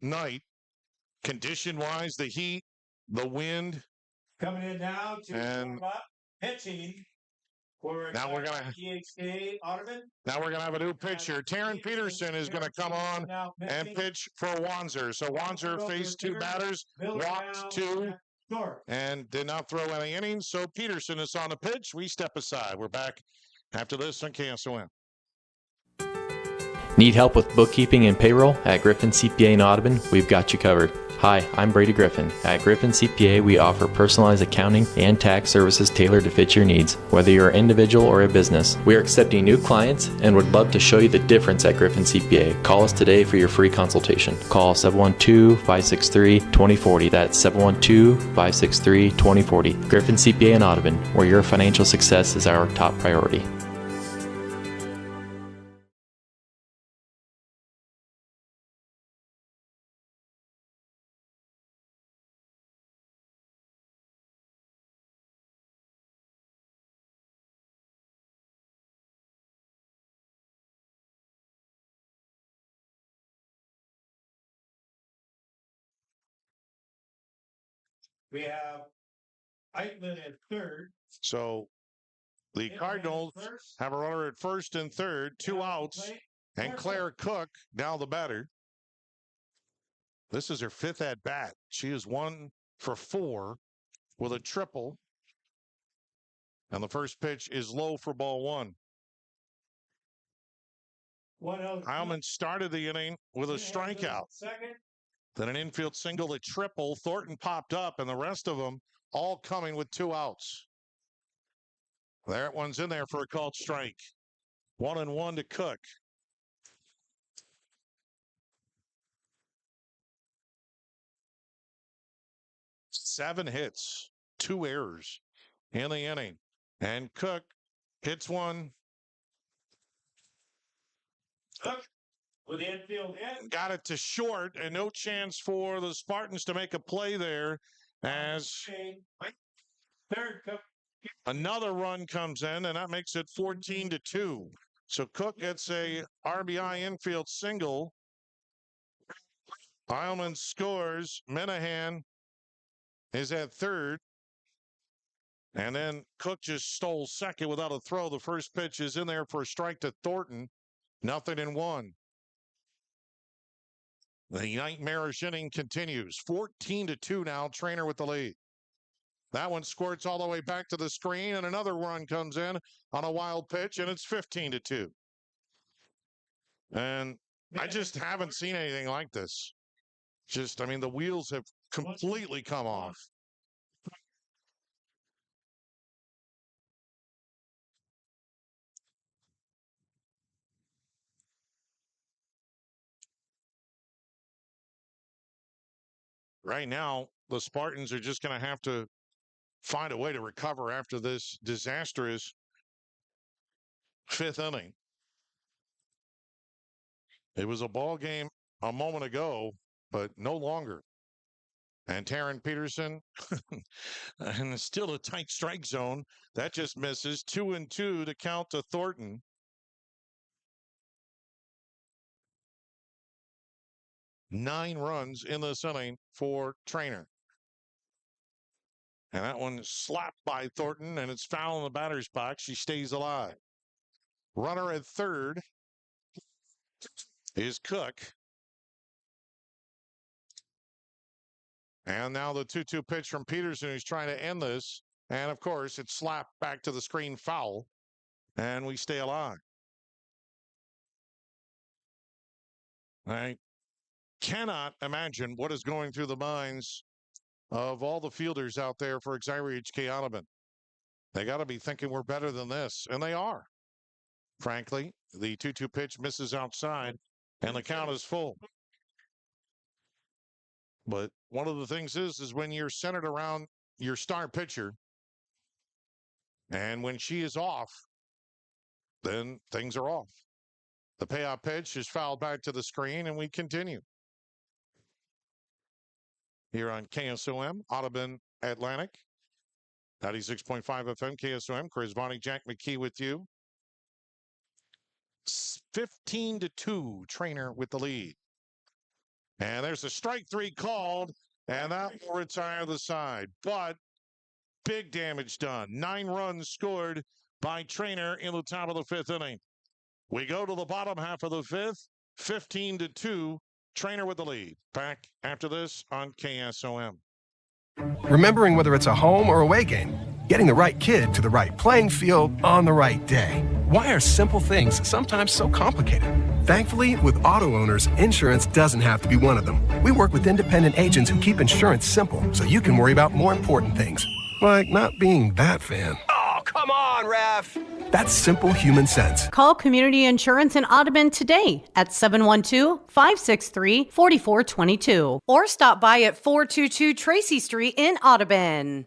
night. Condition-wise, the heat, the wind. Coming in now to warm up, pitching for now we're gonna Audubon. Now we're gonna have a new pitcher. Taryn Peterson is gonna come on and pitch for Wanzer. So Wanzer faced 2 batters, walked 2, and did not throw any innings. So Peterson is on the pitch. We step aside. We're back after this on KSOM. Need help with bookkeeping and payroll? At Griffin CPA in Audubon, we've got you covered. Hi, I'm Brady Griffin. At Griffin CPA, we offer personalized accounting and tax services tailored to fit your needs, whether you're an individual or a business. We are accepting new clients and would love to show you the difference at Griffin CPA. Call us today for your free consultation. Call 712-563-2040. That's 712-563-2040. Griffin CPA in Audubon, where your financial success is our top priority. We have Eichmann at third. So the Cardinals have a runner at first and third, 2 outs, and Claire Cook now the batter. This is her 5th at bat. She is 1 for 4 with a triple. And the first pitch is low for ball 1. Heilman started the inning with a strikeout. Then an infield single, a triple. Thornton popped up, and the rest of them all coming with 2 outs. That one's in there for a called strike. 1-1 to Cook. Seven hits, 2 errors in the inning. And Cook hits one. Cook with the infield hit. Got it to short, and no chance for the Spartans to make a play there as third Cook. Another run comes in, and that makes it 14-2. So Cook gets a RBI infield single. Heilman scores. Minahan is at third. And then Cook just stole second without a throw. The first pitch is in there for a strike to Thornton. 0-1. The nightmarish inning continues. 14-2 now. Treynor with the lead. That one squirts all the way back to the screen, and another run comes in on a wild pitch, and it's 15-2. And I just haven't seen anything like this. I mean, the wheels have completely come off. Right now, the Spartans are just going to have to find a way to recover after this disastrous fifth inning. It was a ball game a moment ago, but no longer. And Taryn Peterson, and it's still a tight strike zone. That just misses. 2-2 to count to Thornton. Nine runs in this inning for Treynor. And that one slapped by Thornton, and it's foul in the batter's box. She stays alive. Runner at third is Cook. And now the 2-2 pitch from Peterson, who's trying to end this. And, of course, it's slapped back to the screen, foul. And we stay alive. I cannot imagine what is going through the minds of all the fielders out there for Xyri HK Audubon. They got to be thinking we're better than this. And they are. Frankly, the 2-2 pitch misses outside, and the count is full. But one of the things is when you're centered around your star pitcher, and when she is off, then things are off. The payoff pitch is fouled back to the screen, and we continue. Here on KSOM, Audubon Atlantic, 96.5 FM, KSOM. Chris Varney, Jack McKee with you. 15-2, Treynor with the lead. And there's a strike three called, and that will retire the side. But big damage done. 9 runs scored by Treynor in the top of the fifth inning. We go to the bottom half of the fifth, 15-2, Treynor with the lead. Back after this on KSOM. Remembering whether it's a home or away game, getting the right kid to the right playing field on the right day. Why are simple things sometimes so complicated? Thankfully, with auto owners, insurance doesn't have to be one of them. We work with independent agents who keep insurance simple so you can worry about more important things, like not being that fan. Oh, come on, Ref. That's simple human sense. Call Community Insurance in Audubon today at 712-563-4422 or stop by at 422 Tracy Street in Audubon.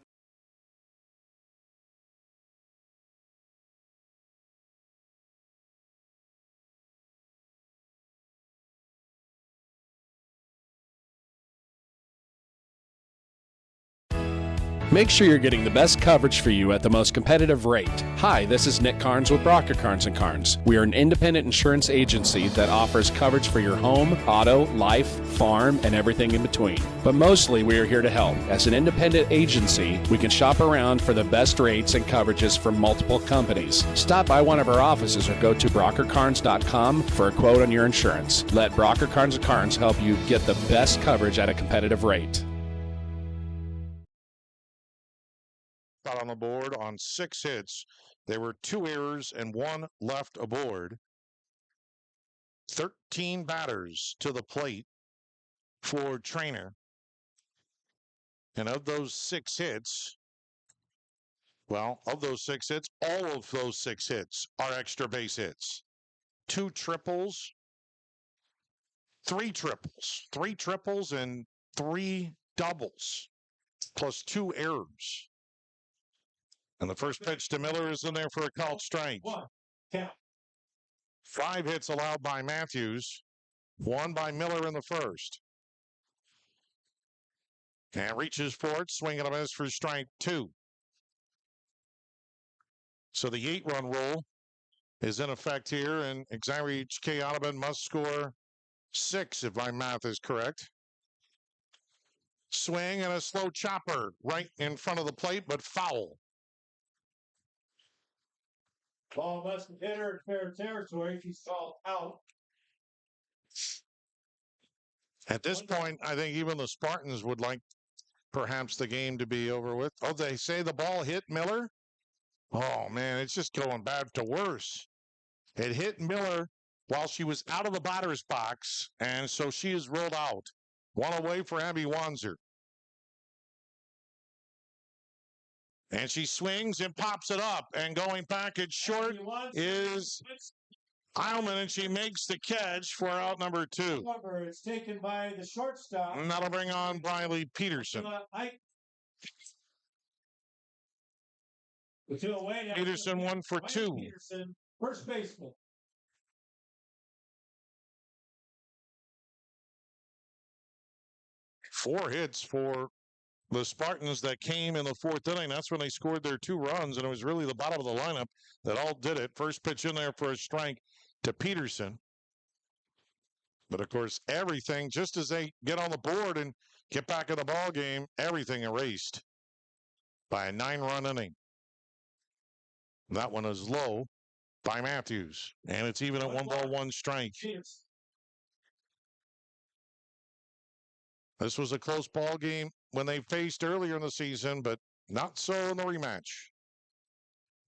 Make sure you're getting the best coverage for you at the most competitive rate. Hi, this is Nick Carnes with Brocker Carnes & Carnes. We are an independent insurance agency that offers coverage for your home, auto, life, farm, and everything in between. But mostly we are here to help. As an independent agency, we can shop around for the best rates and coverages from multiple companies. Stop by one of our offices or go to brockercarnes.com for a quote on your insurance. Let Brocker Carnes & Carnes help you get the best coverage at a competitive rate. On the board on 6 hits. There were 2 errors and 1 left aboard. 13 batters to the plate for Treynor. And of those 6 hits, all of those 6 hits are extra base hits. 2 triples, 3 triples, and 3 doubles, plus 2 errors. And the first pitch to Miller is in there for a called strike. 5 hits allowed by Matthews, 1 by Miller in the first. And reaches for it, swing and a miss for strike 2. So the 8-run rule is in effect here, and Xyri HK Audubon must score 6 if my math is correct. Swing and a slow chopper right in front of the plate, but foul. Ball must hit her in fair territory. She's called out. At this point, I think even the Spartans would like perhaps the game to be over with. Oh, they say the ball hit Miller? Oh, man, it's just going bad to worse. It hit Miller while she was out of the batter's box, and so she is rolled out. One away for Abby Wanzer. And she swings and pops it up, and going back at short is Eilman, and she makes the catch for out number 2. However, it's taken by the shortstop. And that'll bring on Briley Peterson. Peterson 1 for 2. Peterson, first baseman. Four hits for the Spartans that came in the 4th inning. That's when they scored their 2 runs, and it was really the bottom of the lineup that all did it. First pitch in there for a strike to Peterson. But, of course, everything, just as they get on the board and get back in the ball game, everything erased by a 9-run inning. That one is low by Matthews, and it's even at 1 ball, 1 strike. This was a close ball game when they faced earlier in the season, but not so in the rematch.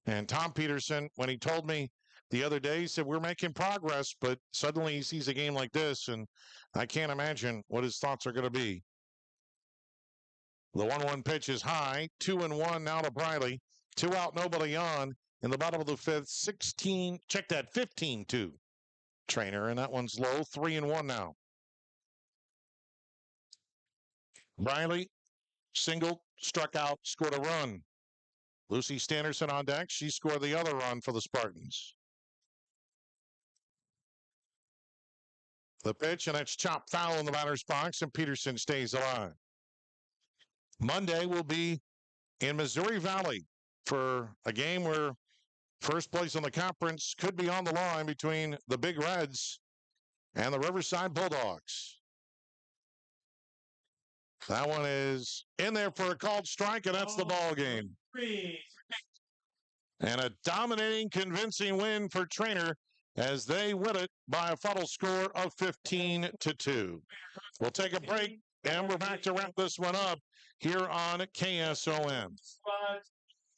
And Tom Peterson, when he told me the other day, he said, we're making progress, but suddenly he sees a game like this, and I can't imagine what his thoughts are going to be. The 1-1 pitch is high, 2-1 now to Briley. 2 out, nobody on. In the bottom of the 5th, 15, check that, 15-2. Treynor, and that one's low, 3-1 now. Briley, single, struck out, scored a run. Lucy Standerson on deck. She scored the other run for the Spartans. The pitch, and it's chopped foul in the batter's box, and Peterson stays alive. Monday will be in Missouri Valley for a game where first place in the conference could be on the line between the Big Reds and the Riverside Bulldogs. That one is in there for a called strike, and that's the ball game. And a dominating, convincing win for Treynor as they win it by a final score of 15-2. We'll take a break, and we're back to wrap this one up here on KSOM.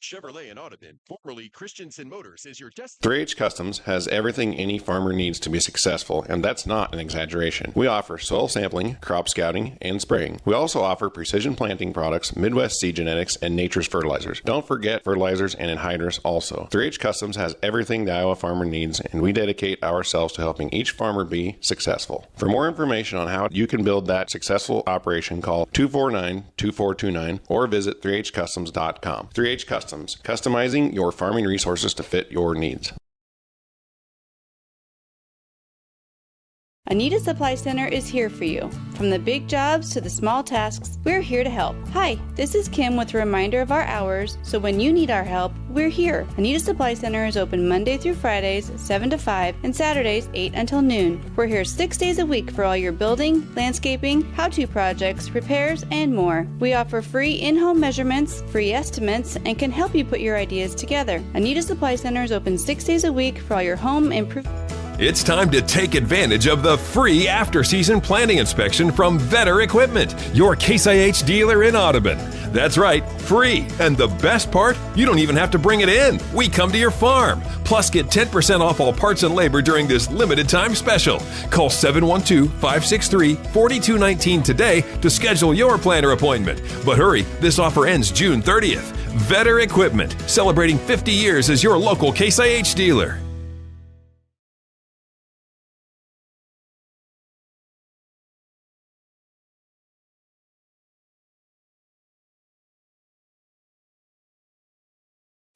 Chevrolet and Audubon, formerly Christensen Motors, is your 3H Customs has everything any farmer needs to be successful, and that's not an exaggeration. We offer soil sampling, crop scouting, and spraying. We also offer precision planting products, Midwest seed genetics, and nature's fertilizers. Don't forget fertilizers and anhydrous also. 3H Customs has everything the Iowa farmer needs, and we dedicate ourselves to helping each farmer be successful. For more information on how you can build that successful operation, call 249-2429 or visit 3hcustoms.com. 3H Customs. Customizing your farming resources to fit your needs. Anita Supply Center is here for you. From the big jobs to the small tasks, we're here to help. Hi, this is Kim with a reminder of our hours, so when you need our help, we're here. Anita Supply Center is open Monday through Fridays, 7 to 5, and Saturdays, 8 until noon. We're here 6 days a week for all your building, landscaping, how-to projects, repairs, and more. We offer free in-home measurements, free estimates, and can help you put your ideas together. Anita Supply Center is open 6 days a week for all your home improvement. It's time to take advantage of the free after-season planting inspection from Vetter Equipment, your Case IH dealer in Audubon. That's right, free. And the best part, you don't even have to bring it in. We come to your farm. Plus, get 10% off all parts and labor during this limited time special. Call 712-563-4219 today to schedule your planter appointment. But hurry, this offer ends June 30th. Vetter Equipment, celebrating 50 years as your local Case IH dealer.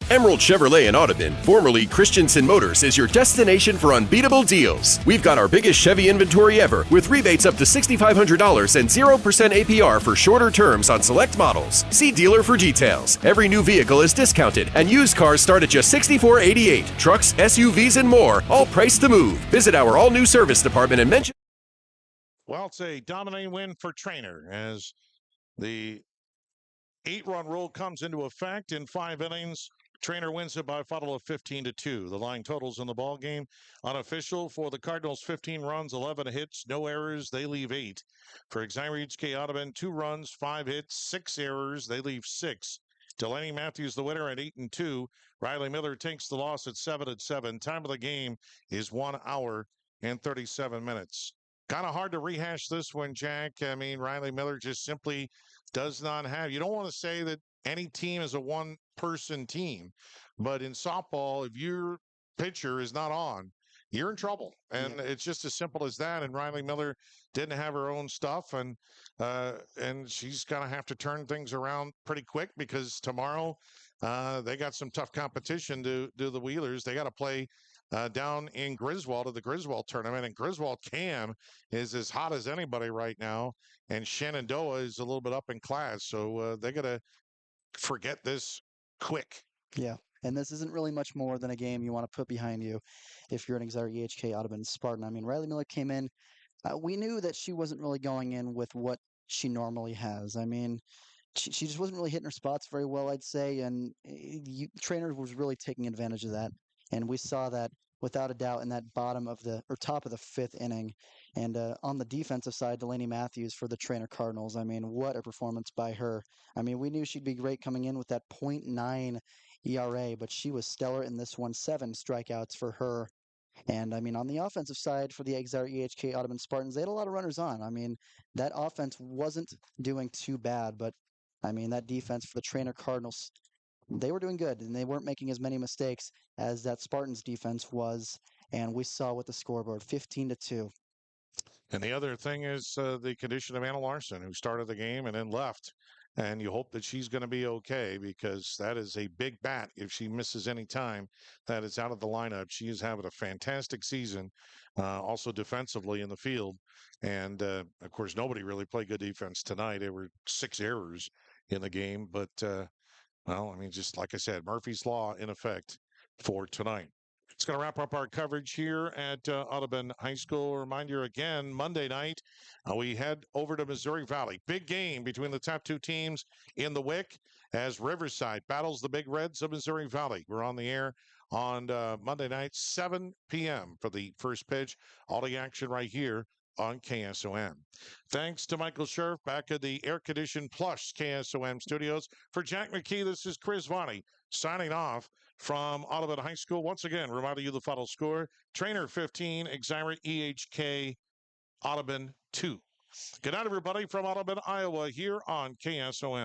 Emerald Chevrolet in Audubon, formerly Christensen Motors, is your destination for unbeatable deals. We've got our biggest Chevy inventory ever, with rebates up to $6,500 and 0% APR for shorter terms on select models. See dealer for details. Every new vehicle is discounted, and used cars start at just $64.88. Trucks, SUVs, and more, all priced to move. Visit our all-new service department and mention... Well, it's a dominating win for Treynor as the 8-run rule comes into effect in 5 innings. Treynor wins it by a total of 15-2. The line totals in the ball game. Unofficial for the Cardinals, 15 runs, 11 hits, no errors. They leave 8. For Xyri HK Audubon, 2 runs, 5 hits, 6 errors. They leave 6. Delaney Matthews, the winner, at 8-2. Riley Miller takes the loss at 7-7. Time of the game is 1 hour and 37 minutes. Kind of hard to rehash this one, Jack. I mean, Riley Miller just simply does not have. You don't want to say that any team is a one-person team, but in softball, if your pitcher is not on, you're in trouble. And it's just as simple as that. And Riley Miller didn't have her own stuff, and she's going to have to turn things around pretty quick because tomorrow they got some tough competition to do the Wheelers. They got to play down in Griswold at the Griswold tournament, and Griswold Cam is as hot as anybody right now, and Shenandoah is a little bit up in class, so they got to forget this quick. Yeah, and this isn't really much more than a game you want to put behind you if you're an Xyri HK Audubon Spartan. I mean, Riley Miller came in. We knew that she wasn't really going in with what she normally has. I mean, she just wasn't really hitting her spots very well, I'd say, and Treynor was really taking advantage of that. And we saw that without a doubt in that top of the 5th inning. And on the defensive side, Delaney Matthews for the Treynor Cardinals. I mean, what a performance by her. I mean, we knew she'd be great coming in with that .9 ERA, but she was stellar in this one. 7 strikeouts for her. And I mean, on the offensive side for the Xyri HK Audubon Spartans, they had a lot of runners on. I mean, that offense wasn't doing too bad, but I mean, that defense for the Treynor Cardinals, they were doing good, and they weren't making as many mistakes as that Spartans defense was. And we saw with the scoreboard, 15-2. And the other thing is the condition of Anna Larson, who started the game and then left. And you hope that she's going to be okay, because that is a big bat. If she misses any time, that is out of the lineup. She is having a fantastic season, also defensively in the field. And, of course, nobody really played good defense tonight. There were 6 errors in the game. But, well, I mean, just like I said, Murphy's Law in effect for tonight. It's going to wrap up our coverage here at Audubon High School. Remind you again, Monday night, we head over to Missouri Valley. Big game between the top 2 teams in the WIC as Riverside battles the Big Reds of Missouri Valley. We're on the air on Monday night, 7 p.m. for the first pitch. All the action right here on KSOM. Thanks to Michael Scherf back at the air-conditioned plush KSOM studios. For Jack McKee, this is Chris Varney signing off from Audubon High School. Once again, reminding you the final score: Treynor 15, Xyri EHK Audubon 2. Good night, everybody, from Audubon, Iowa, here on KSOM.